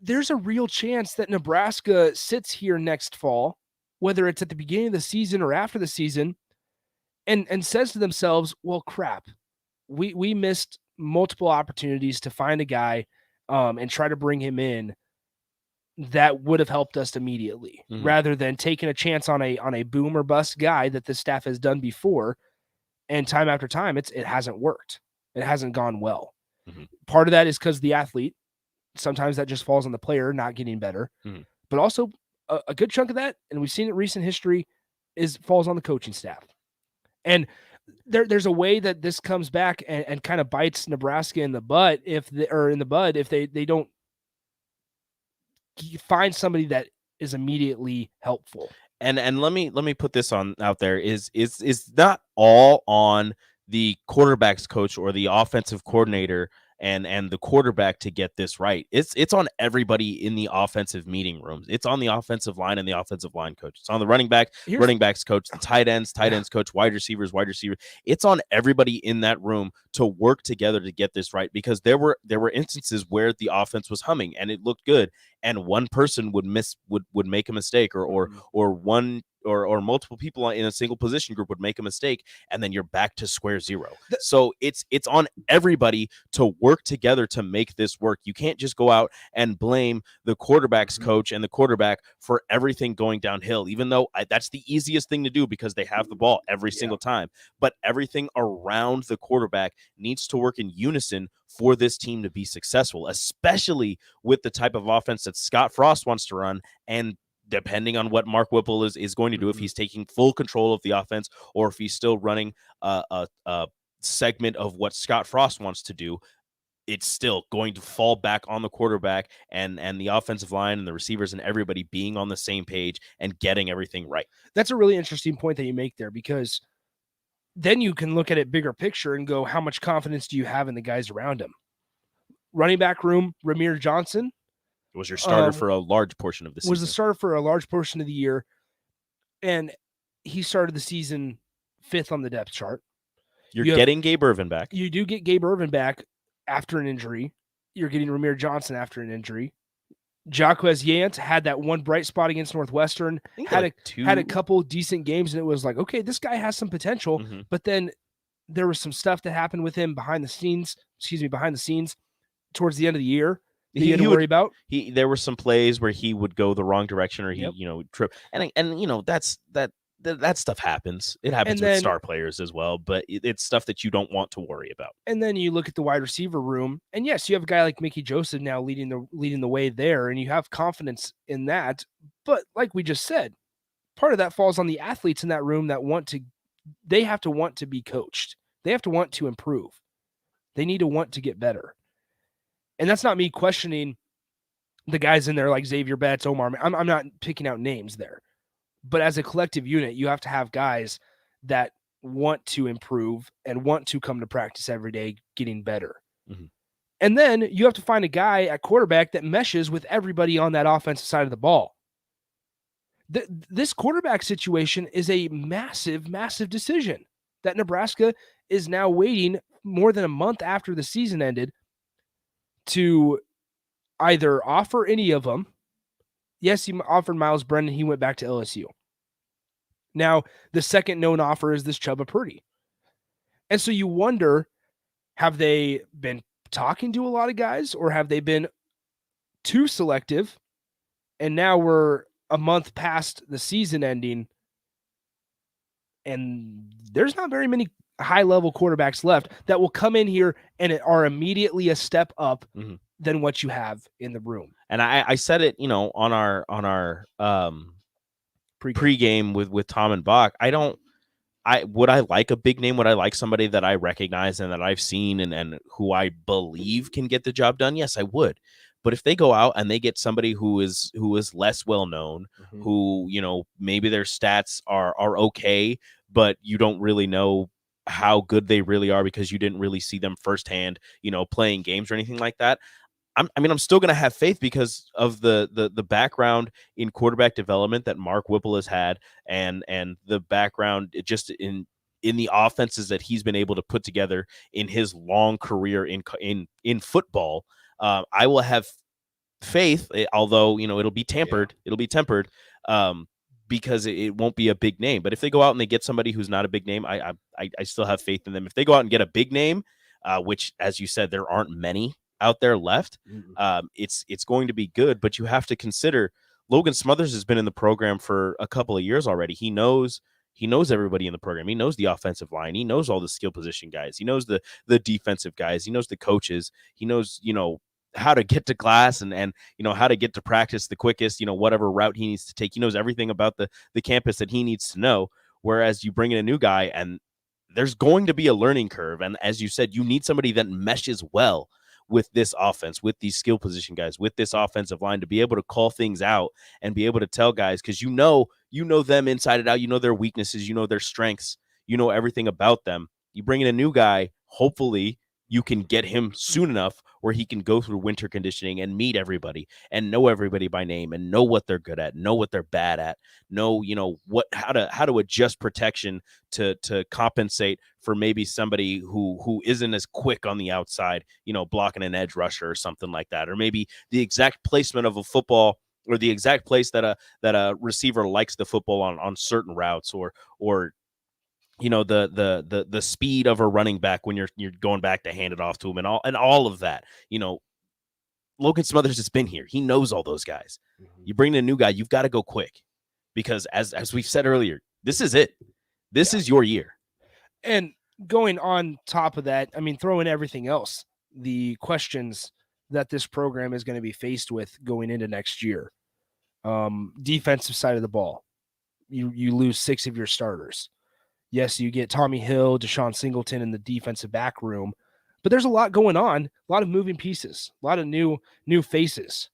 there's a real chance that Nebraska sits here next fall, whether it's at the beginning of the season or after the season, and says to themselves, well, crap, we missed multiple opportunities to find a guy and try to bring him in that would have helped us immediately, rather than taking a chance on a boom or bust guy that the staff has done before. And time after time, it hasn't worked. It hasn't gone well. Part of that is because the athlete, sometimes that just falls on the player not getting better, but also a good chunk of that, and we've seen it in recent history, falls on the coaching staff. And there's a way that this comes back and kind of bites Nebraska in the butt if they don't find somebody that is immediately helpful. And let me put this out there is not all on the quarterback's coach or the offensive coordinator and the quarterback to get this right. It's on everybody in the offensive meeting rooms. It's on the offensive line and the offensive line coach. It's on the running backs coach, the tight ends coach, wide receivers. It's on everybody in that room to work together to get this right, because there were instances where the offense was humming and it looked good, and one person would make a mistake, or one or multiple people in a single position group would make a mistake, and then you're back to square zero. So it's on everybody to work together to make this work. You can't just go out and blame the quarterback's coach and the quarterback for everything going downhill, even though that's the easiest thing to do because they have the ball every single time. But everything around the quarterback needs to work in unison for this team to be successful, especially with the type of offense that Scott Frost wants to run, and depending on what Mark Whipple is going to do, if he's taking full control of the offense or if he's still running a segment of what Scott Frost wants to do, it's still going to fall back on the quarterback and the offensive line and the receivers and everybody being on the same page and getting everything right. That's a really interesting point that you make there, because then you can look at it bigger picture and go, how much confidence do you have in the guys around him? Running back room, Ramir Johnson was your starter for a large portion of the season. Was the starter for a large portion of the year, and he started the season 5th on the depth chart. You're getting Gabe Ervin back. You do get Gabe Ervin back after an injury. You're getting Ramir Johnson after an injury. Jaquez Yant had that one bright spot against Northwestern, had a couple decent games, and it was like, okay, this guy has some potential. But then there was some stuff that happened with him behind the scenes towards the end of the year. He had to worry about. There were some plays where he would go the wrong direction, or he trip, and that stuff happens. It happens with star players as well, but it's stuff that you don't want to worry about. And then you look at the wide receiver room, and yes, you have a guy like Mickey Joseph now leading the way there, and you have confidence in that. But like we just said, part of that falls on the athletes in that room that they have to want to be coached. They have to want to improve. They need to want to get better. And that's not me questioning the guys in there like Xavier Betts, Omar. I'm not picking out names there. But as a collective unit, you have to have guys that want to improve and want to come to practice every day getting better. And then you have to find a guy at quarterback that meshes with everybody on that offensive side of the ball. This quarterback situation is a massive, massive decision that Nebraska is now waiting more than a month after the season ended to either offer any of them. Yes, he offered Miles Brennan. He went back to LSU. Now, the second known offer is this Chubba Purdy. And so you wonder, have they been talking to a lot of guys, or have they been too selective? And now we're a month past the season ending, and there's not very many high-level quarterbacks left that will come in here and are immediately a step up than what you have in the room. And I said it, on our pregame with Tom and Bach. Would I like a big name? Would I like somebody that I recognize and that I've seen and who I believe can get the job done? Yes, I would. But if they go out and they get somebody who is less well known, who maybe their stats are okay, but you don't really know how good they really are because you didn't really see them firsthand, playing games or anything like that. I'm still going to have faith because of the background in quarterback development that Mark Whipple has had, and the background just in the offenses that he's been able to put together in his long career in football. I will have faith, although it'll be tempered. It'll be tempered because it won't be a big name. But if they go out and they get somebody who's not a big name, I still have faith in them. If they go out and get a big name, which, as you said, there aren't many out there left, it's going to be good. But you have to consider Logan Smothers has been in the program for a couple of years already. He knows everybody in the program. He knows the offensive line. He knows all the skill position guys. He knows the defensive guys. He knows the coaches. He knows, how to get to class and how to get to practice the quickest, whatever route he needs to take. He knows everything about the campus that he needs to know. Whereas you bring in a new guy and there's going to be a learning curve. And as you said, you need somebody that meshes well with this offense, with these skill position guys, with this offensive line, to be able to call things out and be able to tell guys, because you know them inside and out, their weaknesses, their strengths, everything about them. You bring in a new guy, hopefully you can get him soon enough where he can go through winter conditioning and meet everybody and know everybody by name and know what they're good at, know what they're bad at, know, how to adjust protection to compensate for maybe somebody who isn't as quick on the outside, blocking an edge rusher or something like that, or maybe the exact placement of a football or the exact place that a receiver likes the football on certain routes, or the speed of a running back when you're going back to hand it off to him and all of that. Logan Smothers has been here. He knows all those guys. You bring in a new guy, you've got to go quick because as we've said earlier, this is it. This is your year. And going on top of that, throw in everything else, the questions that this program is going to be faced with going into next year. Defensive side of the ball, you lose 6 of your starters. Yes, you get Tommy Hill, Deshaun Singleton in the defensive back room, but there's a lot going on, a lot of moving pieces, a lot of new faces,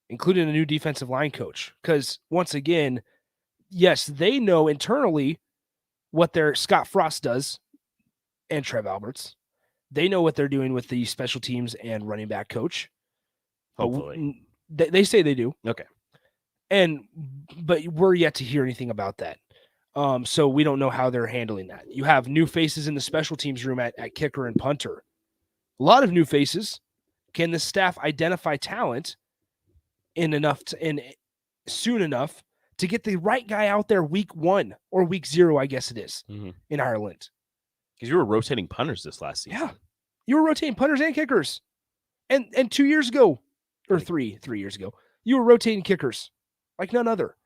including a new defensive line coach. Because once again, yes, they know internally what their Scott Frost does and Trev Alberts. They know what they're doing with the special teams and running back coach. Hopefully. They say they do. Okay. But we're yet to hear anything about that. So we don't know how they're handling that. You have new faces in the special teams room at kicker and punter. A lot of new faces. Can the staff identify talent soon enough to get the right guy out there week 1 or week 0, I guess it is, in Ireland? Because you were rotating punters this last season. Yeah. You were rotating punters and kickers. And 2 years ago, or 3 years ago, you were rotating kickers like none other.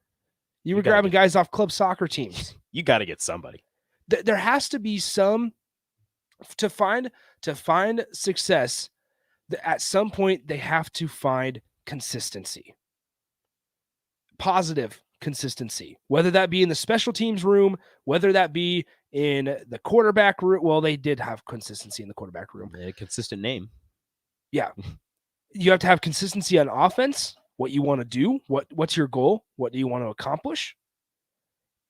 You were grabbing guys off club soccer teams. You got to get somebody. There has to be some to find success. At some point, they have to find consistency, positive consistency, whether that be in the special teams room, whether that be in the quarterback room. Well, they did have consistency in the quarterback room. A consistent name. Yeah. You have to have consistency on offense. What you want to do, what's your goal? What do you want to accomplish?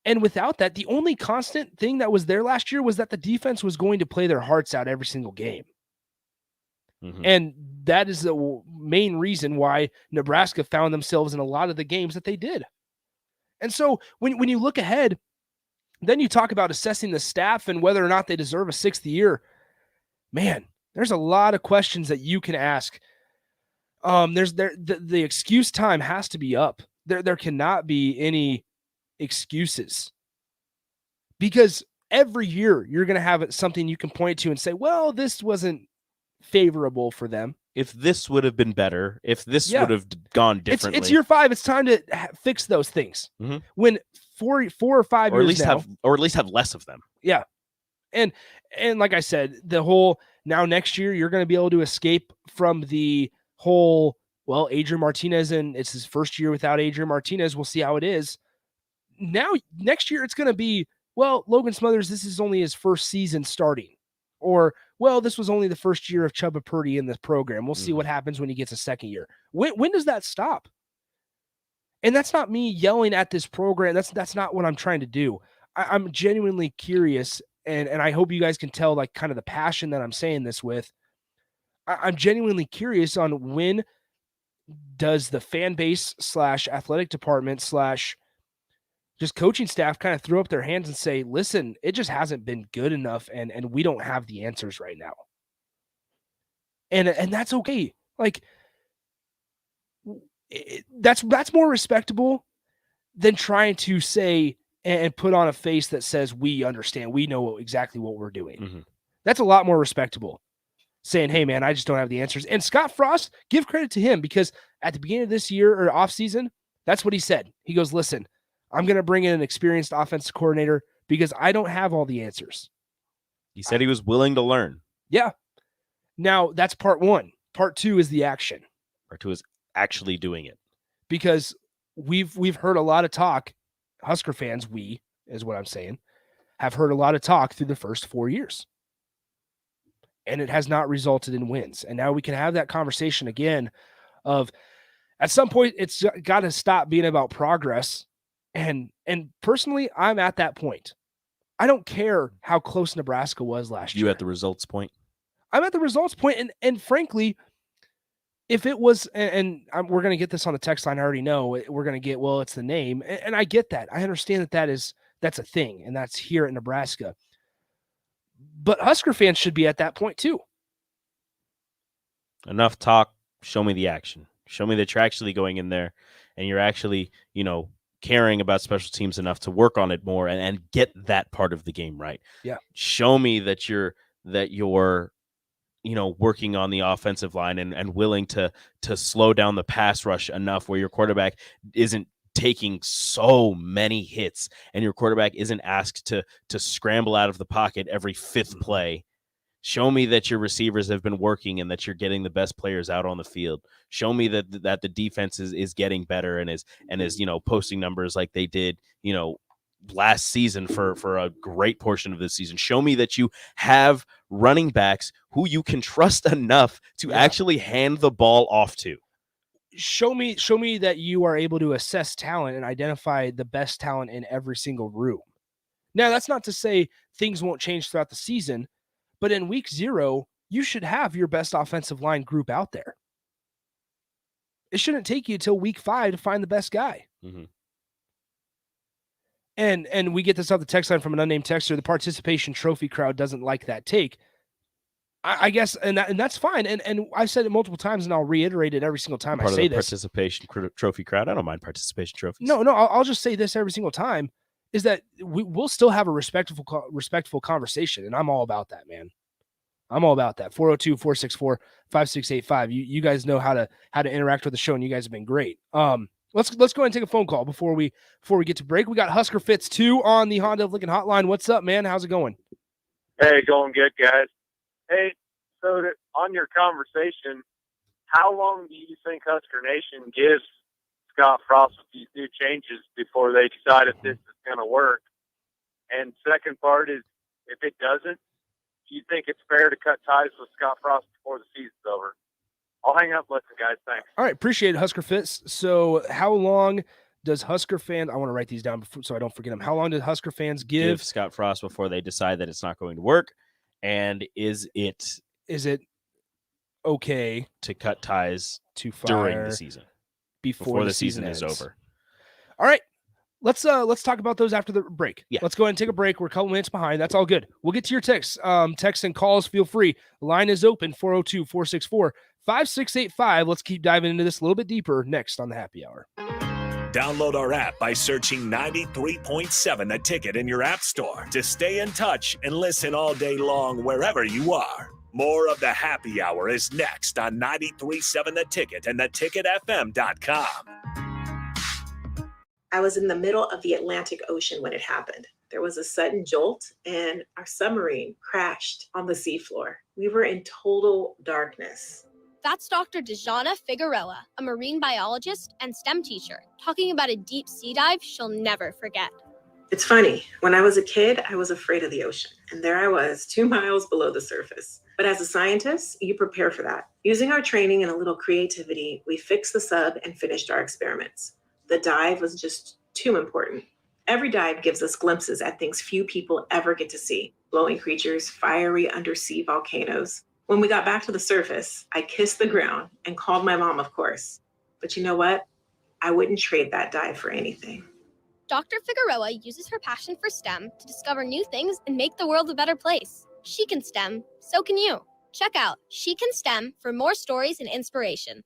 And without that, the only constant thing that was there last year was that the defense was going to play their hearts out every single game. And that is the main reason why Nebraska found themselves in a lot of the games that they did. And so when you look ahead, then you talk about assessing the staff and whether or not they deserve a 6th year. Man, there's a lot of questions that you can ask. The excuse time has to be up. There cannot be any excuses, because every year you're going to have something you can point to and say, well, this wasn't favorable for them. If this would have been better, if this would have gone differently. It's year 5. It's time to fix those things. When 4 or 5 or years at least have less of them. Yeah. And like I said, the whole now next year, you're going to be able to escape from the whole, well, Adrian Martinez, and it's his first year without Adrian Martinez. We'll see how it is. Now, next year, it's going to be, well, Logan Smothers, this is only his first season starting. Or, well, this was only the first year of Chubba Purdy in this program. We'll see what happens when he gets a second year. When does that stop? And that's not me yelling at this program. That's not what I'm trying to do. I'm genuinely curious and I hope you guys can tell like kind of the passion that I'm saying this with. I'm genuinely curious on when does the fan base / athletic department / just coaching staff kind of throw up their hands and say, listen, it just hasn't been good enough. And we don't have the answers right now. And that's okay. Like that's more respectable than trying to say and put on a face that says, we understand, we know exactly what we're doing. Mm-hmm. That's a lot more respectable. Saying, hey, man, I just don't have the answers. And Scott Frost, give credit to him because at the beginning of this year or offseason, that's what he said. He goes, listen, I'm going to bring in an experienced offensive coordinator because I don't have all the answers. He said he was willing to learn. Yeah. Now, that's part one. Part two is the action. Part two is actually doing it. Because we've heard a lot of talk. Husker fans, we, is what I'm saying, have heard a lot of talk through the first 4 years. And it has not resulted in wins. And now we can have that conversation again of at some point it's got to stop being about progress. And personally, I'm at that point. I don't care how close Nebraska was last year. You at the results point? I'm at the results point. And frankly, if it was, we're going to get this on the text line. I already know we're going to get, well, it's the name. And I get that. I understand that's a thing. And that's here in Nebraska. But Husker fans should be at that point too. Enough talk. Show me the action. Show me that you're actually going in there and you're actually, caring about special teams enough to work on it more and get that part of the game right. Yeah. Show me that you're working on the offensive line and willing to slow down the pass rush enough where your quarterback isn't taking so many hits and your quarterback isn't asked to scramble out of the pocket every fifth play. Show me that your receivers have been working and that you're getting the best players out on the field. Show me that the defense is getting better and is posting numbers like they did, last season for a great portion of this season. Show me that you have running backs who you can trust enough to actually hand the ball off to. Show me that you are able to assess talent and identify the best talent in every single room. Now, that's not to say things won't change throughout the season, but in week 0, you should have your best offensive line group out there. It shouldn't take you till week 5 to find the best guy. Mm-hmm. And we get this off the text line from an unnamed texter. The participation trophy crowd doesn't like that take. I guess, and that's fine. And I've said it multiple times, and I'll reiterate it every single time I say this. Participation trophy crowd. I don't mind participation trophies. No, I'll just say this every single time, is that we'll still have a respectful conversation, and I'm all about that, man. I'm all about that. 402-464-5685. You guys know how to interact with the show, and you guys have been great. Let's go ahead and take a phone call before we get to break. We got Husker Fitz 2 on the Honda of Lincoln hotline. What's up, man? How's it going? Hey, going good, guys. Hey, so on your conversation, how long do you think Husker Nation gives Scott Frost with these new changes before they decide if this is going to work? And second part is, if it doesn't, do you think it's fair to cut ties with Scott Frost before the season's over? I'll hang up and listen, guys. Thanks. All right, appreciate it, Husker Fitz. So how long does Husker fans, I want to write these down so I don't forget them. How long did Husker fans give Scott Frost before they decide that it's not going to work? And is it okay to cut ties to during the season before the season ends. is over? All right. Let's talk about those after the break. Yeah. Let's go ahead and take a break. We're a couple minutes behind. That's all good. We'll get to your texts. Texts and calls, feel free. The line is open, 402-464-5685. Let's keep diving into this a little bit deeper next on the Happy Hour. Download our app by searching 93.7 The Ticket in your app store to stay in touch and listen all day long wherever you are. More of the Happy Hour is next on 93.7 The Ticket and theticketfm.com. I was in the middle of the Atlantic Ocean when it happened. There was a sudden jolt and our submarine crashed on the seafloor. We were in total darkness. That's Dr. Dejana Figueroa, a marine biologist and STEM teacher, talking about a deep sea dive she'll never forget. It's funny, when I was a kid, I was afraid of the ocean. And there I was, 2 miles below the surface. But as a scientist, you prepare for that. Using our training and a little creativity, we fixed the sub and finished our experiments. The dive was just too important. Every dive gives us glimpses at things few people ever get to see, glowing creatures, fiery undersea volcanoes. When we got back to the surface, I kissed the ground and called my mom, of course. But you know what? I wouldn't trade that dive for anything. Dr. Figueroa uses her passion for STEM to discover new things and make the world a better place. She can STEM, so can you. Check out She Can STEM for more stories and inspiration.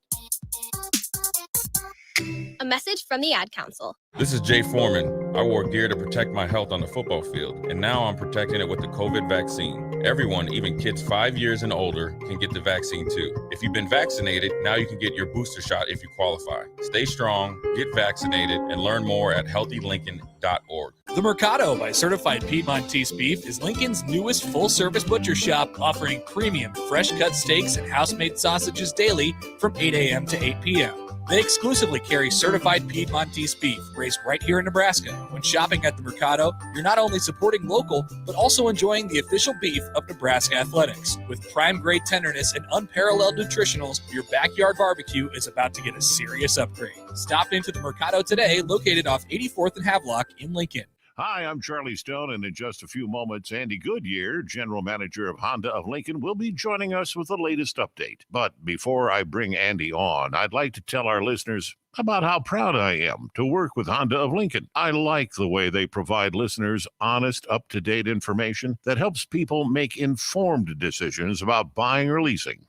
A message from the Ad Council. This is Jay Foreman. I wore gear to protect my health on the football field, and now I'm protecting it with the COVID vaccine. Everyone, even kids 5 years and older, can get the vaccine too. If you've been vaccinated, now you can get your booster shot if you qualify. Stay strong, get vaccinated, and learn more at healthylincoln.org. The Mercado by Certified Piedmontese Beef is Lincoln's newest full-service butcher shop, offering premium fresh-cut steaks and house-made sausages daily from 8 a.m. to 8 p.m. They exclusively carry certified Piedmontese beef raised right here in Nebraska. When shopping at the Mercado, you're not only supporting local, but also enjoying the official beef of Nebraska Athletics. With prime-grade tenderness and unparalleled nutritionals, your backyard barbecue is about to get a serious upgrade. Stop into the Mercado today, located off 84th and Havelock in Lincoln. Hi, I'm Charlie Stone, and in just a few moments, Andy Goodyear, General Manager of Honda of Lincoln, will be joining us with the latest update. But before I bring Andy on, I'd like to tell our listeners about how proud I am to work with Honda of Lincoln. I like the way they provide listeners honest, up-to-date information that helps people make informed decisions about buying or leasing.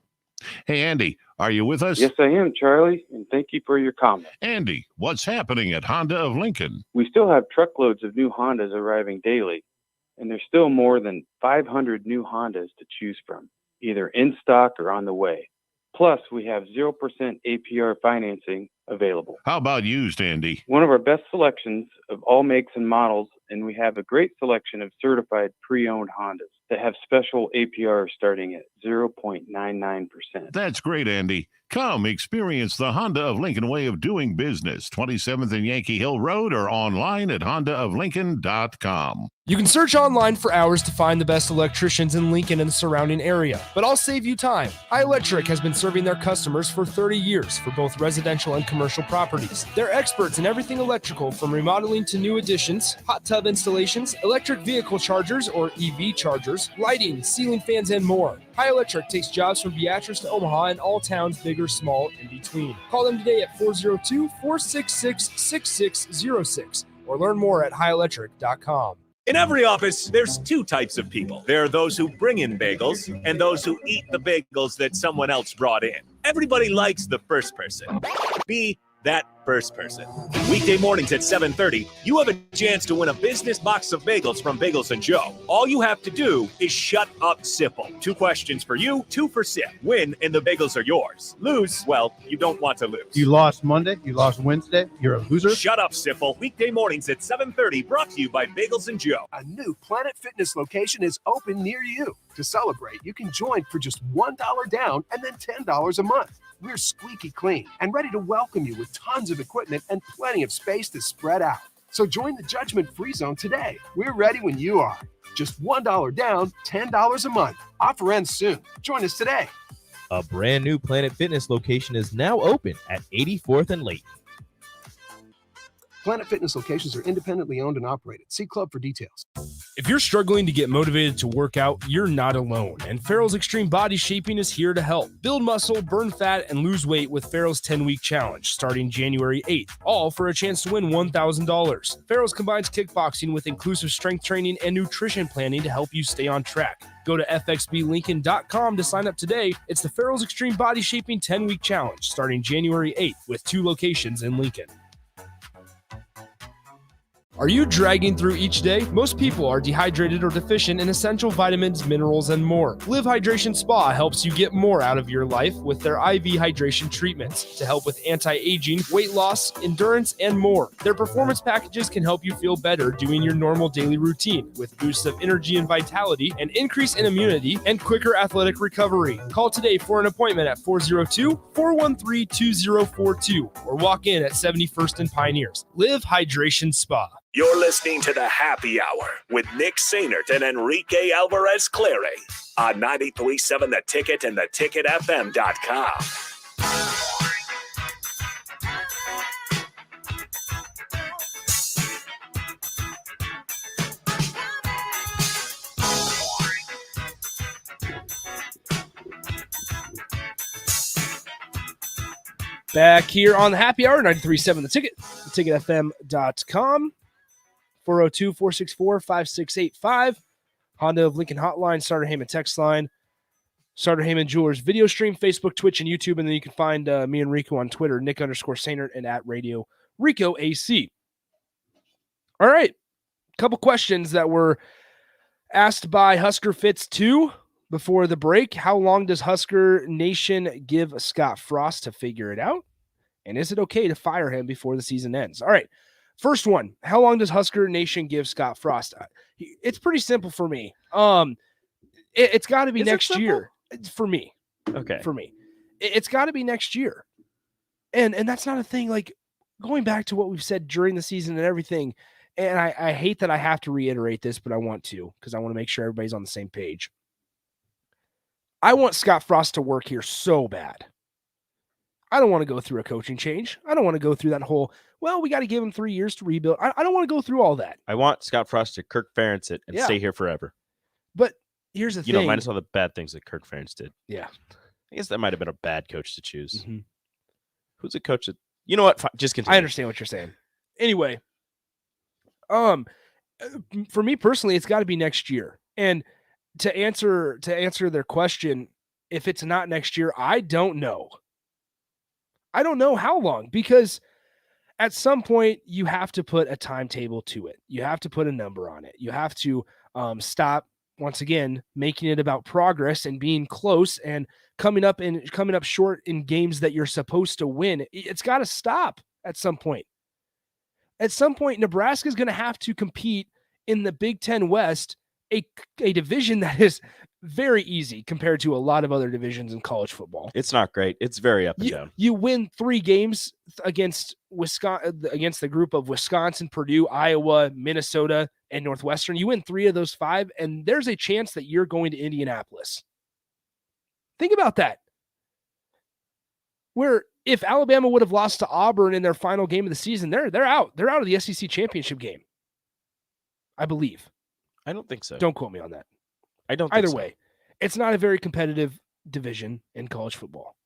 Hey, Andy, are you with us? Yes, I am, Charlie, and thank you for your comment. Andy, what's happening at Honda of Lincoln? We still have truckloads of new Hondas arriving daily, and there's still more than 500 new Hondas to choose from, either in stock or on the way. Plus, we have 0% APR financing available. How about used, Andy? One of our best selections of all makes and models, and we have a great selection of certified pre-owned Hondas that have special APR starting at 0.99%. That's great, Andy. Come experience the Honda of Lincoln way of doing business, 27th and Yankee Hill Road, or online at hondaoflincoln.com. You can search online for hours to find the best electricians in Lincoln and the surrounding area, but I'll save you time. High Electric has been serving their customers for 30 years for both residential and commercial properties. They're experts in everything electrical, from remodeling to new additions, hot tub installations, electric vehicle chargers or EV chargers, lighting, ceiling fans, and more. High Electric takes jobs from Beatrice to Omaha and all towns, big or small, in between. Call them today at 402-466-6606 or learn more at highelectric.com. In every office, there's two types of people. There are those who bring in bagels and those who eat the bagels that someone else brought in. Everybody likes the first person. Be that first person. Weekday mornings at 7:30, you have a chance to win a business box of bagels from Bagels & Joe. All you have to do is shut up, Sipple. 2 questions for you, 2 for Sip. Win, and the bagels are yours. Lose, well, you don't want to lose. You lost Monday, you lost Wednesday, you're a loser. Shut up, Sipple. Weekday mornings at 7:30, brought to you by Bagels & Joe. A new Planet Fitness location is open near you. To celebrate, you can join for just $1 down and then $10 a month. We're squeaky clean and ready to welcome you with tons of equipment and plenty of space to spread out. So join the judgment-free zone today. We're ready when you are. Just $1 down, $10 a month. Offer ends soon. Join us today. A brand new Planet Fitness location is now open at 84th and Layton. Planet Fitness locations are independently owned and operated. See club for details. If you're struggling to get motivated to work out, you're not alone, and Farrell's Extreme Body Shaping is here to help. Build muscle, burn fat, and lose weight with Farrell's 10-week challenge starting January 8th, all for a chance to win $1,000. Farrell's combines kickboxing with inclusive strength training and nutrition planning to help you stay on track. Go to fxblincoln.com to sign up today. It's the Farrell's Extreme Body Shaping 10-week challenge starting January 8th with 2 locations in Lincoln. Are you dragging through each day? Most people are dehydrated or deficient in essential vitamins, minerals, and more. Live Hydration Spa helps you get more out of your life with their IV hydration treatments to help with anti-aging, weight loss, endurance, and more. Their performance packages can help you feel better doing your normal daily routine with boosts of energy and vitality, an increase in immunity, and quicker athletic recovery. Call today for an appointment at 402-413-2042 or walk in at 71st and Pioneers. Live Hydration Spa. You're listening to The Happy Hour with Nick Sainert and Enrique Alvarez Clary on 93.7 The Ticket and theticketfm.com. Back here on the Happy Hour, 93.7 The Ticket, theticketfm.com, 402-464-5685, Honda of Lincoln hotline, Starter Heyman text line, Starter Heyman Jewelers video stream, Facebook, Twitch, and YouTube, and then you can find me and Rico on Twitter, Nick_Sainert, and at Radio Rico AC. All right, couple questions that were asked by Husker Fitz 2 before the break. How long does Husker Nation give Scott Frost to figure it out? And is it okay to fire him before the season ends? All right. First one. How long does Husker Nation give Scott Frost? It's pretty simple for me. It's got to be next year for me. Okay. For me. It's got to be next year. And that's not a thing, like going back to what we've said during the season and everything. And I hate that I have to reiterate this, but I want to, because I want to make sure everybody's on the same page. I want Scott Frost to work here so bad. I don't want to go through a coaching change. I don't want to go through that whole, well, we got to give him 3 years to rebuild. I don't want to go through all that. I want Scott Frost to Kirk Ferentz it and stay here forever. But here's the thing. You know, minus all the bad things that Kirk Ferentz did. Yeah. I guess that might have been a bad coach to choose. Mm-hmm. Who's a coach that, you know what? Just continue. I understand what you're saying. Anyway, for me personally, it's got to be next year. And to answer their question, if it's not next year, I don't know. I don't know how long, because at some point you have to put a timetable to it. You have to put a number on it. You have to stop, once again, making it about progress and being close and coming up short in games that you're supposed to win. It's got to stop at some point. At some point, Nebraska is going to have to compete in the Big Ten West, a division that is very easy compared to a lot of other divisions in college football. It's not great. It's very up and down. You win 3 games against Wisconsin, against the group of Wisconsin, Purdue, Iowa, Minnesota, and Northwestern. You win 3 of those 5, and there's a chance that you're going to Indianapolis. Think about that. Where if Alabama would have lost to Auburn in their final game of the season, they're out. They're out of the SEC championship game, I believe. I don't think so. Don't quote me on that. I don't think Either way, it's not a very competitive division in college football.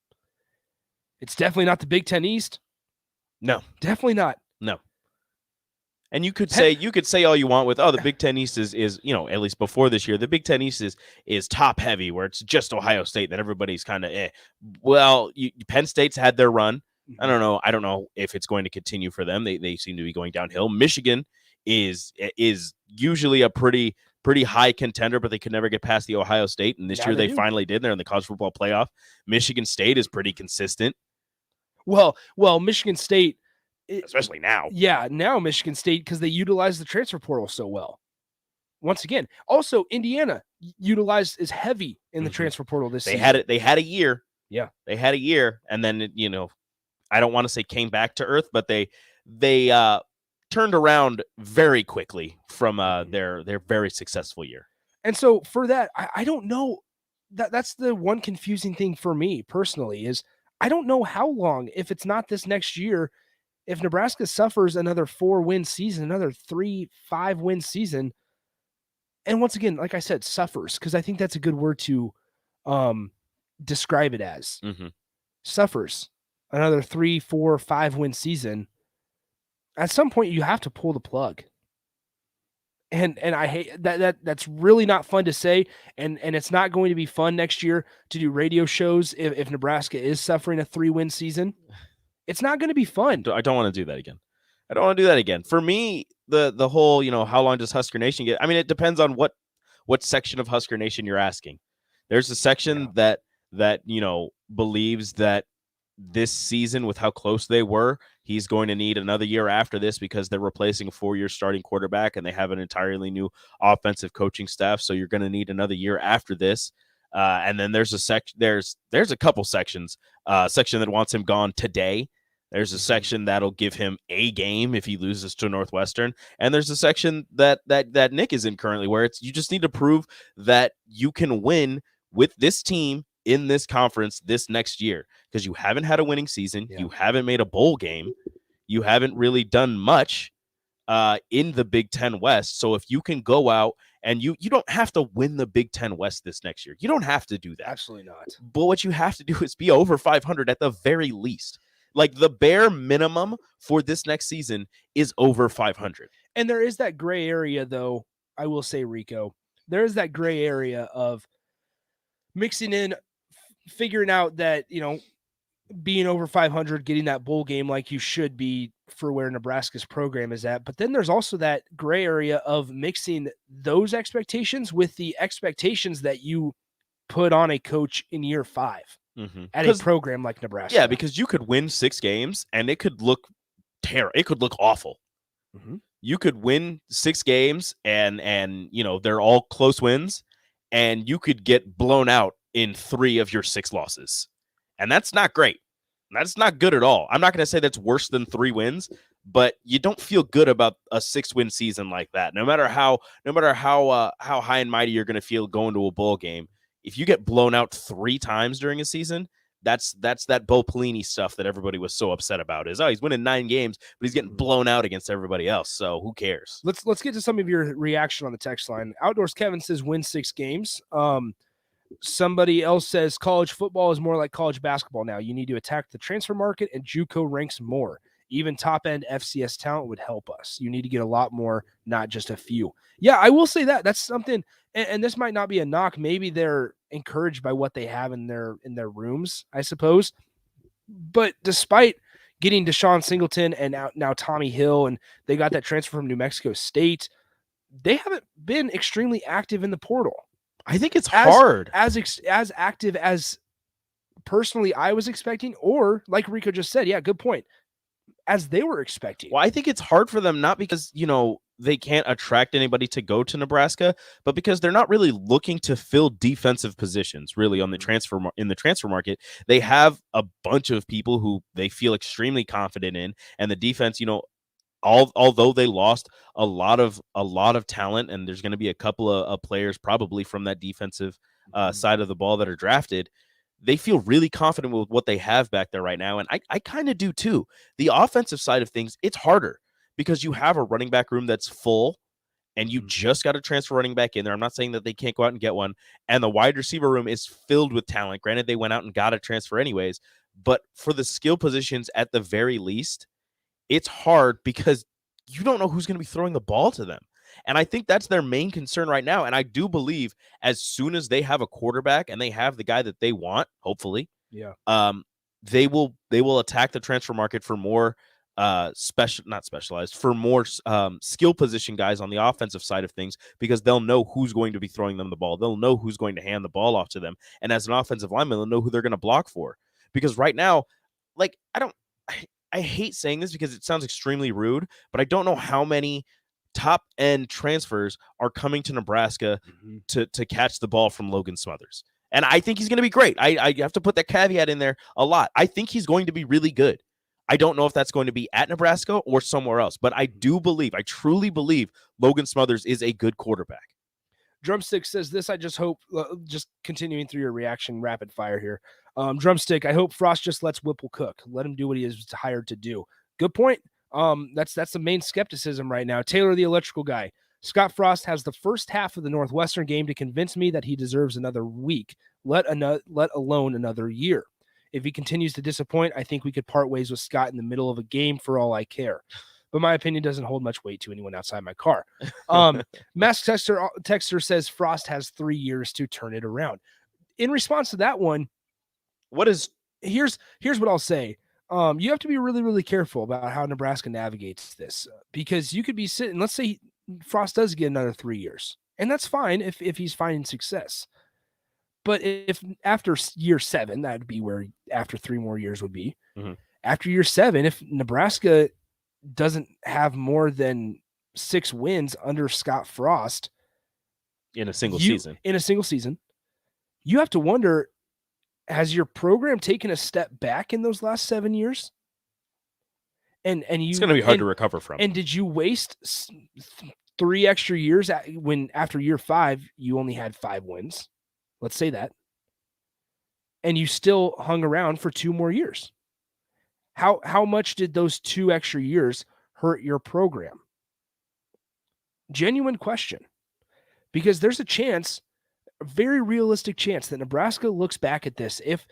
It's definitely not the Big Ten East. No. Definitely not. No. And you could say all you want with, the Big Ten East is at least before this year, the Big Ten East is top heavy, where it's just Ohio State that everybody's kind of Well, Penn State's had their run. I don't know if it's going to continue for them. They seem to be going downhill. Michigan is usually a pretty high contender, but they could never get past the Ohio State. And this year they finally did. They're in the college football playoff. Michigan State is pretty consistent. Well, Michigan State, especially now. Yeah, now Michigan State, because they utilize the transfer portal so well. Once again, also Indiana is heavy in the transfer portal this season. They had a year. Yeah, they had a year, and then I don't want to say came back to earth, but they turned around very quickly from their very successful year. And so for that, I don't know. That's the one confusing thing for me personally, is I don't know how long, if it's not this next year, if Nebraska suffers another 4-win season, another 3-5-win season, and once again, like I said, suffers, because I think that's a good word to describe it as. Mm-hmm. Suffers another 3-4-5-win season. At some point, you have to pull the plug. And I hate that's really not fun to say. And it's not going to be fun next year to do radio shows if Nebraska is suffering a 3-win season. It's not going to be fun. I don't want to do that again. For me, the whole, how long does Husker Nation get? I mean, it depends on what section of Husker Nation you're asking. There's a section that believes that this season, with how close they were, he's going to need another year after this because they're replacing a 4-year starting quarterback and they have an entirely new offensive coaching staff. So you're going to need another year after this. And then there's a couple sections, section that wants him gone today. There's a section that'll give him a game if he loses to Northwestern. And there's a section that Nick is in currently, where you just need to prove that you can win with this team in this conference this next year, because you haven't had a winning season. Yeah. You haven't made a bowl game. You haven't really done much in the Big Ten West. So if you can go out and you don't have to win the Big Ten West this next year. You don't have to do that. Absolutely not. But what you have to do is be over 500 at the very least. Like the bare minimum for this next season is over 500. And there is that gray area, though, I will say, Rico. There is that gray area of mixing in, figuring out that, being over 500, getting that bowl game like you should be for where Nebraska's program is at. But then there's also that gray area of mixing those expectations with the expectations that you put on a coach in year 5 at a program like Nebraska. Yeah, because you could win 6 games and it could look terrible. It could look awful. You could win 6 games and they're all close wins, and you could get blown out in 3 of your 6 losses. And that's not great. That's not good at all. I'm not going to say that's worse than 3 wins, but you don't feel good about a 6-win season like that. No matter how high and mighty you're going to feel going to a bowl game, if you get blown out 3 times during a season, that's that Bo Pelini stuff that everybody was so upset about. Is he's winning 9 games, but he's getting blown out against everybody else. So who cares? Let's get to some of your reaction on the text line. Outdoors Kevin says win 6 games. Somebody else says college football is more like college basketball now. You need to attack the transfer market, and JUCO ranks more. Even top-end FCS talent would help us. You need to get a lot more, not just a few. Yeah, I will say that. That's something, and this might not be a knock. Maybe they're encouraged by what they have in their rooms, I suppose. But despite getting Deshaun Singleton and now Tommy Hill, and they got that transfer from New Mexico State, they haven't been extremely active in the portal. I think it's hard. As active as personally I was expecting, or like Rico just said, yeah, good point, as they were expecting. Well, I think it's hard for them, not because, they can't attract anybody to go to Nebraska, but because they're not really looking to fill defensive positions really on the transfer market. They have a bunch of people who they feel extremely confident in, and the defense, although they lost a lot of talent, and there's going to be a couple of players probably from that defensive side of the ball that are drafted, they feel really confident with what they have back there right now. And I kind of do too. The offensive side of things, it's harder because you have a running back room that's full, and you just got a transfer running back in there. I'm not saying that they can't go out and get one. And the wide receiver room is filled with talent. Granted, they went out and got a transfer anyways, but for the skill positions at the very least, it's hard because you don't know who's going to be throwing the ball to them. And I think that's their main concern right now. And I do believe as soon as they have a quarterback and they have the guy that they want, hopefully, they will attack the transfer market for more skill position guys on the offensive side of things, because they'll know who's going to be throwing them the ball. They'll know who's going to hand the ball off to them. And as an offensive lineman, they'll know who they're going to block for. Because right now, I hate saying this because it sounds extremely rude, but I don't know how many top-end transfers are coming to Nebraska to catch the ball from Logan Smothers. And I think he's going to be great. I have to put that caveat in there a lot. I think he's going to be really good. I don't know if that's going to be at Nebraska or somewhere else, but I truly believe Logan Smothers is a good quarterback. Drumstick says this, I just hope, just continuing through your reaction, rapid fire here. Drumstick, I hope Frost just lets Whipple cook. Let him do what he is hired to do. Good point. That's the main skepticism right now. Taylor, the electrical guy. Scott Frost has the first half of the Northwestern game to convince me that he deserves another week, let alone another year. If he continues to disappoint, I think we could part ways with Scott in the middle of a game for all I care. But my opinion doesn't hold much weight to anyone outside my car. Mask Texter says Frost has 3 years to turn it around. In response to that one, here's what I'll say. You have to be really, really careful about how Nebraska navigates this, because you could be sitting, let's say Frost does get another 3 years, and that's fine if he's finding success. But if after year 7, that'd be where after 3 more years would be. After year 7, if Nebraska doesn't have more than 6 wins under Scott Frost in a single season, you have to wonder, has your program taken a step back in those last 7 years? And it's going to be hard to recover from. And did you waste 3 extra years when after year 5 you only had 5 wins? Let's say that. And you still hung around for 2 more years. How much did those 2 extra years hurt your program? Genuine question. Because there's a chance, a very realistic chance, that Nebraska looks back at this. If,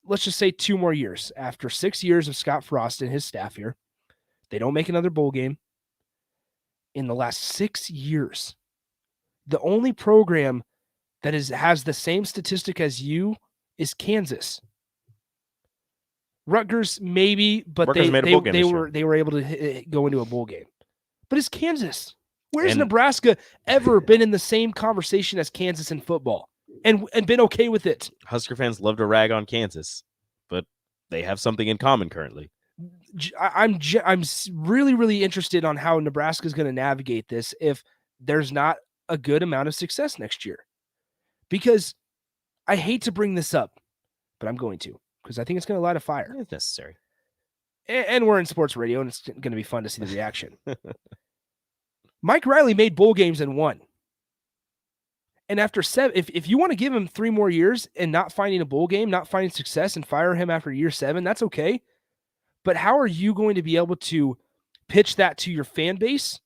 let's just say 2 more years. After 6 years of Scott Frost and his staff here, they don't make another bowl game. In the last 6 years, the only program that has the same statistic as you is Kansas. Rutgers maybe, but Rutgers made a bowl game they were able to go into a bowl game. But it's Kansas. Where's And- Nebraska ever been in the same conversation as Kansas in football and been okay with it? Husker fans love to rag on Kansas, but they have something in common currently. I'm really, really interested on how Nebraska is going to navigate this if there's not a good amount of success next year. Because I hate to bring this up, but I'm going to, because I think it's going to light a fire. It's necessary. And we're in sports radio, and it's going to be fun to see the reaction. Mike Riley made bowl games and won. And after 7, if you want to give him 3 more years and not finding a bowl game, not finding success, and fire him after year 7, that's okay. But how are you going to be able to pitch that to your fan base,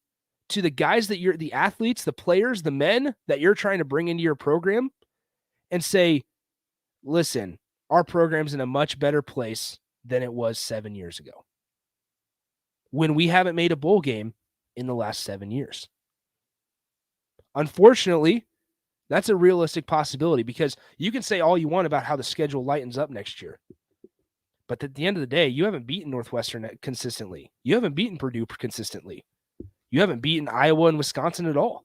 to the guys that you're, the athletes, the players, the men that you're trying to bring into your program, and say, listen, our program's in a much better place than it was 7 years ago, when we haven't made a bowl game in the last 7 years? Unfortunately, that's a realistic possibility, because you can say all you want about how the schedule lightens up next year. But at the end of the day, you haven't beaten Northwestern consistently. You haven't beaten Purdue consistently. You haven't beaten Iowa and Wisconsin at all.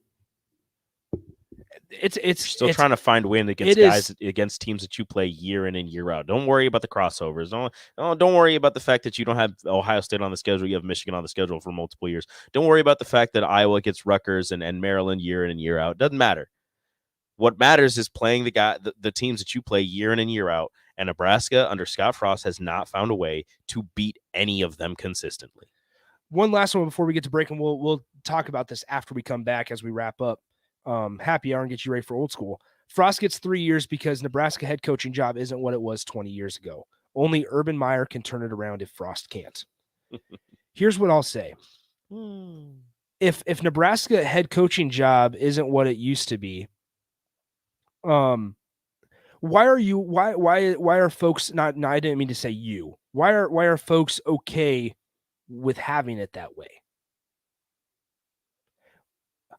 It's still trying to find win against teams that you play year in and year out. Don't worry about the crossovers. Don't worry about the fact that you don't have Ohio State on the schedule. You have Michigan on the schedule for multiple years. Don't worry about the fact that Iowa gets Rutgers and Maryland year in and year out. Doesn't matter. What matters is playing the teams that you play year in and year out. And Nebraska under Scott Frost has not found a way to beat any of them consistently. One last one before we get to break, and we'll talk about this after we come back as we wrap up happy hour and get you ready for old school. Frost gets 3 years because Nebraska head coaching job isn't what it was 20 years ago. Only Urban Meyer can turn it around if Frost can't. Here's what I'll say. If Nebraska head coaching job isn't what it used to be, why are folks not, I didn't mean to say you. Why are folks okay with having it that way?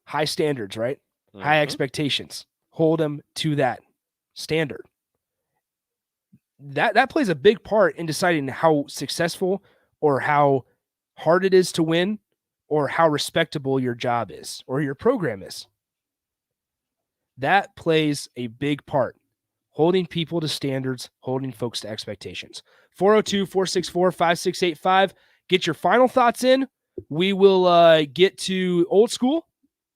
High standards, right? Mm-hmm. High expectations. Hold them to that standard. That plays a big part in deciding how successful or how hard it is to win, or how respectable your job is or your program is. That plays a big part. Holding people to standards, holding folks to expectations. 402-464-5685. Get your final thoughts in. We will get to old school.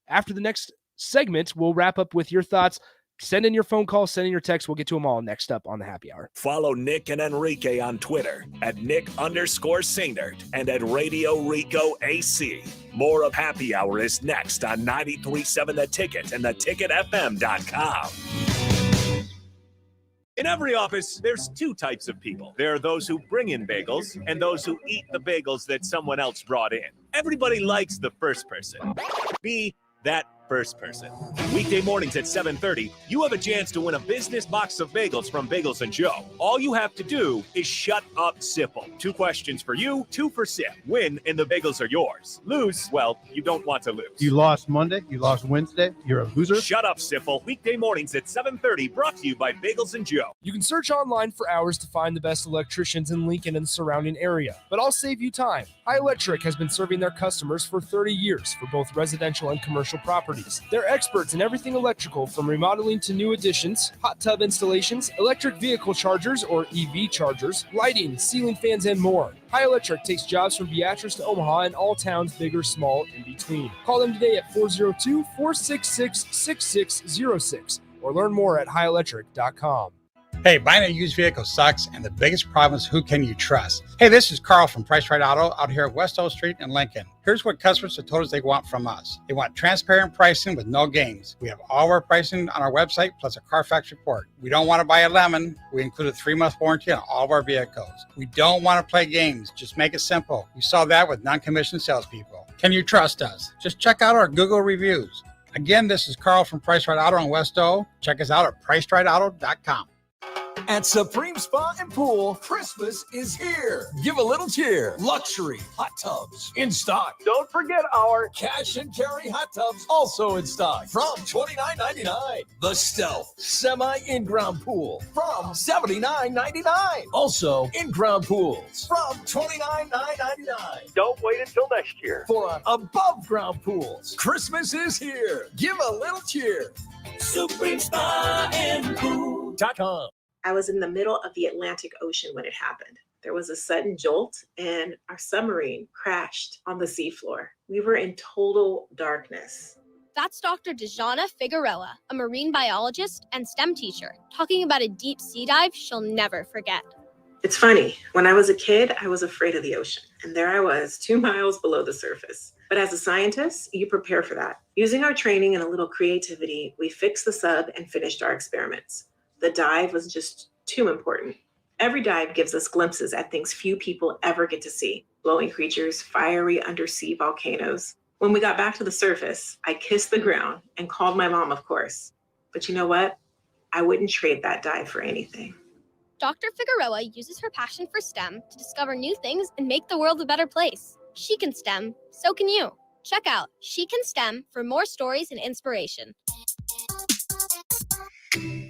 After the next segment, we'll wrap up with your thoughts. Send in your phone call, send in your text. We'll get to them all next up on the Happy Hour. Follow Nick and Enrique on Twitter at Nick_Sainert and at Radio Rico AC. More of Happy Hour is next on 93.7 The Ticket and theticketfm.com. In every office, there's 2 types of people. There are those who bring in bagels and those who eat the bagels that someone else brought in. Everybody likes the first person. Be that first person. Weekday mornings at 7:30, you have a chance to win a business box of bagels from Bagels & Joe. All you have to do is shut up, Sipple. 2 questions for you, 2 for Sip. Win and the bagels are yours. Lose, well, you don't want to lose. You lost Monday, you lost Wednesday, you're a loser. Shut up, Sipple. Weekday mornings at 7:30, brought to you by Bagels & Joe. You can search online for hours to find the best electricians in Lincoln and the surrounding area, but I'll save you time. High Electric has been serving their customers for 30 years for both residential and commercial properties. They're experts in everything electrical, from remodeling to new additions, hot tub installations, electric vehicle chargers or EV chargers, lighting, ceiling fans, and more. High Electric takes jobs from Beatrice to Omaha and all towns, big or small, in between. Call them today at 402-466-6606 or learn more at highelectric.com. Hey, buying a used vehicle sucks, and the biggest problem is who can you trust? Hey, this is Carl from Price Right Auto out here at West O Street in Lincoln. Here's what customers have told us they want from us. They want transparent pricing with no games. We have all of our pricing on our website, plus a Carfax report. We don't want to buy a lemon. We include a 3-month warranty on all of our vehicles. We don't want to play games. Just make it simple. You saw that with non-commissioned salespeople. Can you trust us? Just check out our Google reviews. Again, this is Carl from Price Right Auto in West O. Check us out at PriceRightAuto.com. At Supreme Spa and Pool, Christmas is here. Give a little cheer. Luxury hot tubs in stock. Don't forget our cash and carry hot tubs also in stock from $29.99. The Stealth Semi In-Ground Pool from $79.99. Also in-ground pools from $29.99. Don't wait until next year for above ground pools. Christmas is here. Give a little cheer. Supreme Spa and Pool.com. I was in the middle of the Atlantic Ocean when it happened. There was a sudden jolt and our submarine crashed on the seafloor. We were in total darkness. That's Dr. Dejana Figueroa, a marine biologist and STEM teacher, talking about a deep sea dive she'll never forget. It's funny, when I was a kid, I was afraid of the ocean. And there I was, 2 miles below the surface. But as a scientist, you prepare for that. Using our training and a little creativity, we fixed the sub and finished our experiments. The dive was just too important. Every dive gives us glimpses at things few people ever get to see. Glowing creatures, fiery undersea volcanoes. When we got back to the surface, I kissed the ground and called my mom, of course. But you know what? I wouldn't trade that dive for anything. Dr. Figueroa uses her passion for STEM to discover new things and make the world a better place. She can STEM, so can you. Check out She Can STEM for more stories and inspiration.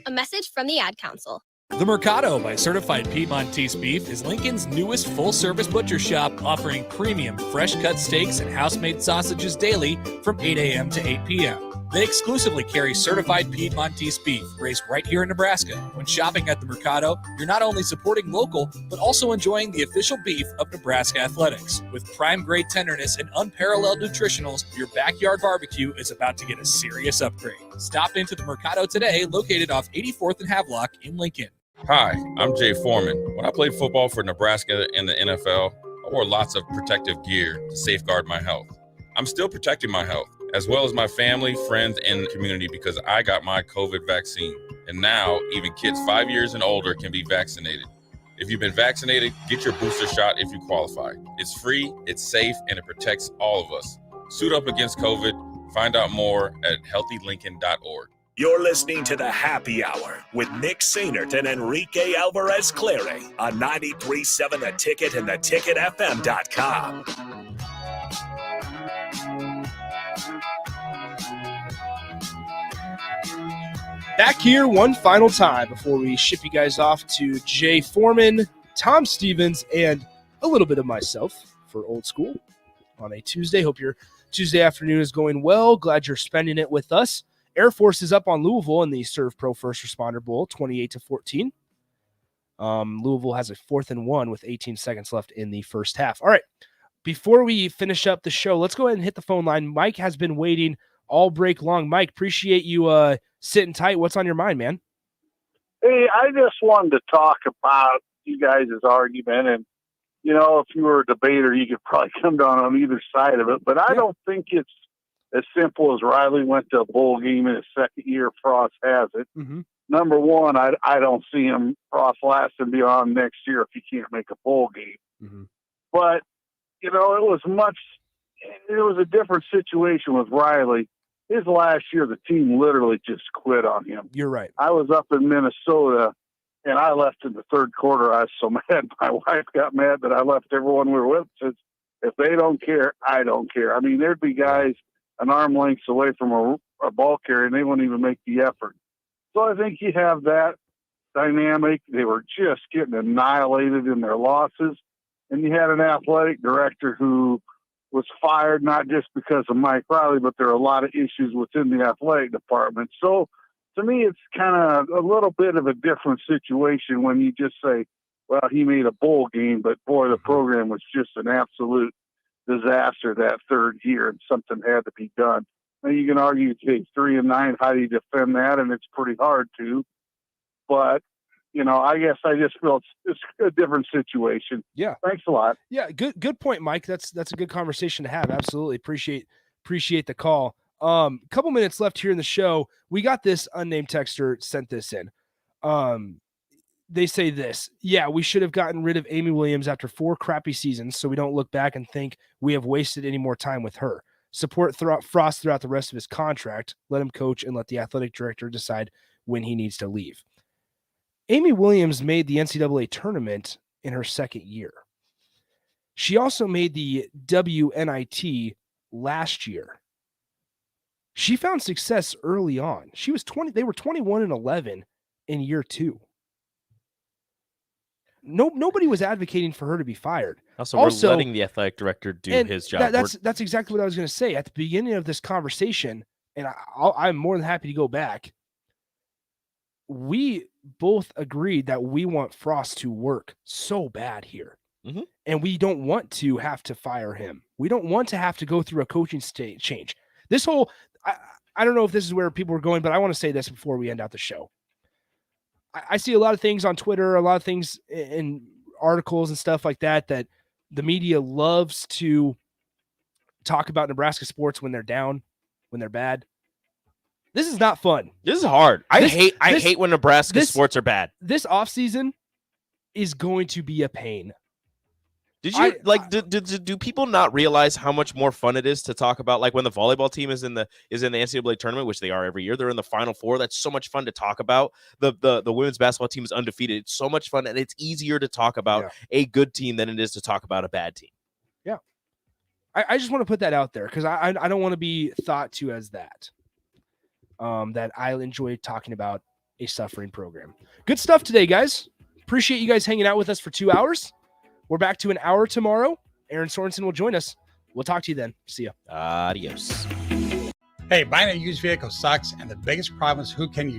A message from the Ad Council. The Mercado by Certified Piedmontese Beef is Lincoln's newest full-service butcher shop, offering premium fresh-cut steaks and house-made sausages daily from 8 a.m. to 8 p.m. They exclusively carry certified Piedmontese beef raised right here in Nebraska. When shopping at the Mercado, you're not only supporting local, but also enjoying the official beef of Nebraska Athletics. With prime-grade tenderness and unparalleled nutritionals, your backyard barbecue is about to get a serious upgrade. Stop into the Mercado today, located off 84th and Havelock in Lincoln. Hi, I'm Jay Foreman. When I played football for Nebraska and the NFL, I wore lots of protective gear to safeguard my health. I'm still protecting my health, as well as my family, friends, and community, because I got my COVID vaccine. And now, even kids 5 years and older can be vaccinated. If you've been vaccinated, get your booster shot if you qualify. It's free, it's safe, and it protects all of us. Suit up against COVID. Find out more at healthylincoln.org. You're listening to the Happy Hour with Nick Sainert and Enrique Alvarez Clary on 93.7 The Ticket and theticketfm.com. Back here one final time before we ship you guys off to Jay Foreman, Tom Stevens, and a little bit of myself for Old School on a Tuesday. Hope your Tuesday afternoon is going well. Glad you're spending it with us. Air Force is up on Louisville in the Serve Pro First Responder Bowl, 28-14. Louisville has a 4th and 1 with 18 seconds left in the first half. All right, before we finish up the show, let's go ahead and hit the phone line. Mike has been waiting all break long. Mike, appreciate you sitting tight. What's on your mind, man? Hey, I just wanted to talk about you guys' argument. And, you know, if you were a debater, you could probably come down on either side of it. But I don't think it's as simple as Riley went to a bowl game in his second year. Frost has it. Mm-hmm. Number one, I don't see him Frost lasting beyond next year if he can't make a bowl game. Mm-hmm. But, you know, it was a different situation with Riley. His last year, the team literally just quit on him. You're right. I was up in Minnesota, and I left in the third quarter. I was so mad. My wife got mad that I left everyone we were with. Says, if they don't care, I don't care. I mean, there'd be guys an arm length away from a ball carrier, and they wouldn't even make the effort. So I think you have that dynamic. They were just getting annihilated in their losses. And you had an athletic director who was fired, not just because of Mike Riley, but there are a lot of issues within the athletic department. So to me, it's kind of a little bit of a different situation when you just say, well, he made a bowl game, but boy, the program was just an absolute disaster that third year, and something had to be done. Now you can argue, okay, 3-9, how do you defend that? And it's pretty hard to, but you know, I guess I just feel it's a different situation. Yeah. Thanks a lot. Yeah. Good point, Mike. That's a good conversation to have. Absolutely. Appreciate the call. Couple minutes left here in the show. We got this unnamed texter sent this in. They say this. Yeah, we should have gotten rid of Amy Williams after 4 crappy seasons, so we don't look back and think we have wasted any more time with her. Support Frost throughout the rest of his contract. Let him coach and let the athletic director decide when he needs to leave. Amy Williams made the NCAA tournament in her second year. She also made the WNIT last year. She found success early on. She was 20. They were 21-11 in year 2. Nobody was advocating for her to be fired. Also, we're letting the athletic director do his job. That's exactly what I was going to say at the beginning of this conversation, and I'm more than happy to go back. We both agreed that we want Frost to work so bad here, and we don't want to have to fire him. We don't want to have to go through a coaching change. This whole, I don't know if this is where people are going, but I want to say this before we end out the show. I see a lot of things on Twitter, a lot of things in articles and stuff like that the media loves to talk about Nebraska sports when they're down, when they're bad. This is not fun. This is hard. I hate when Nebraska sports are bad. This offseason is going to be a pain. Did you do people not realize how much more fun it is to talk about, like when the volleyball team is in the NCAA tournament, which they are every year? They're in the Final Four. That's so much fun to talk about. The women's basketball team is undefeated. It's so much fun, and it's easier to talk about a good team than it is to talk about a bad team. Yeah, I just want to put that out there because I don't want to be thought to as that. That I enjoy talking about a suffering program. Good stuff today, guys. Appreciate you guys hanging out with us for 2 hours. We're back to an hour tomorrow. Aaron Sorensen will join us. We'll talk to you then. See ya. Adios. Hey, buying a used vehicle sucks, and the biggest problem is who can you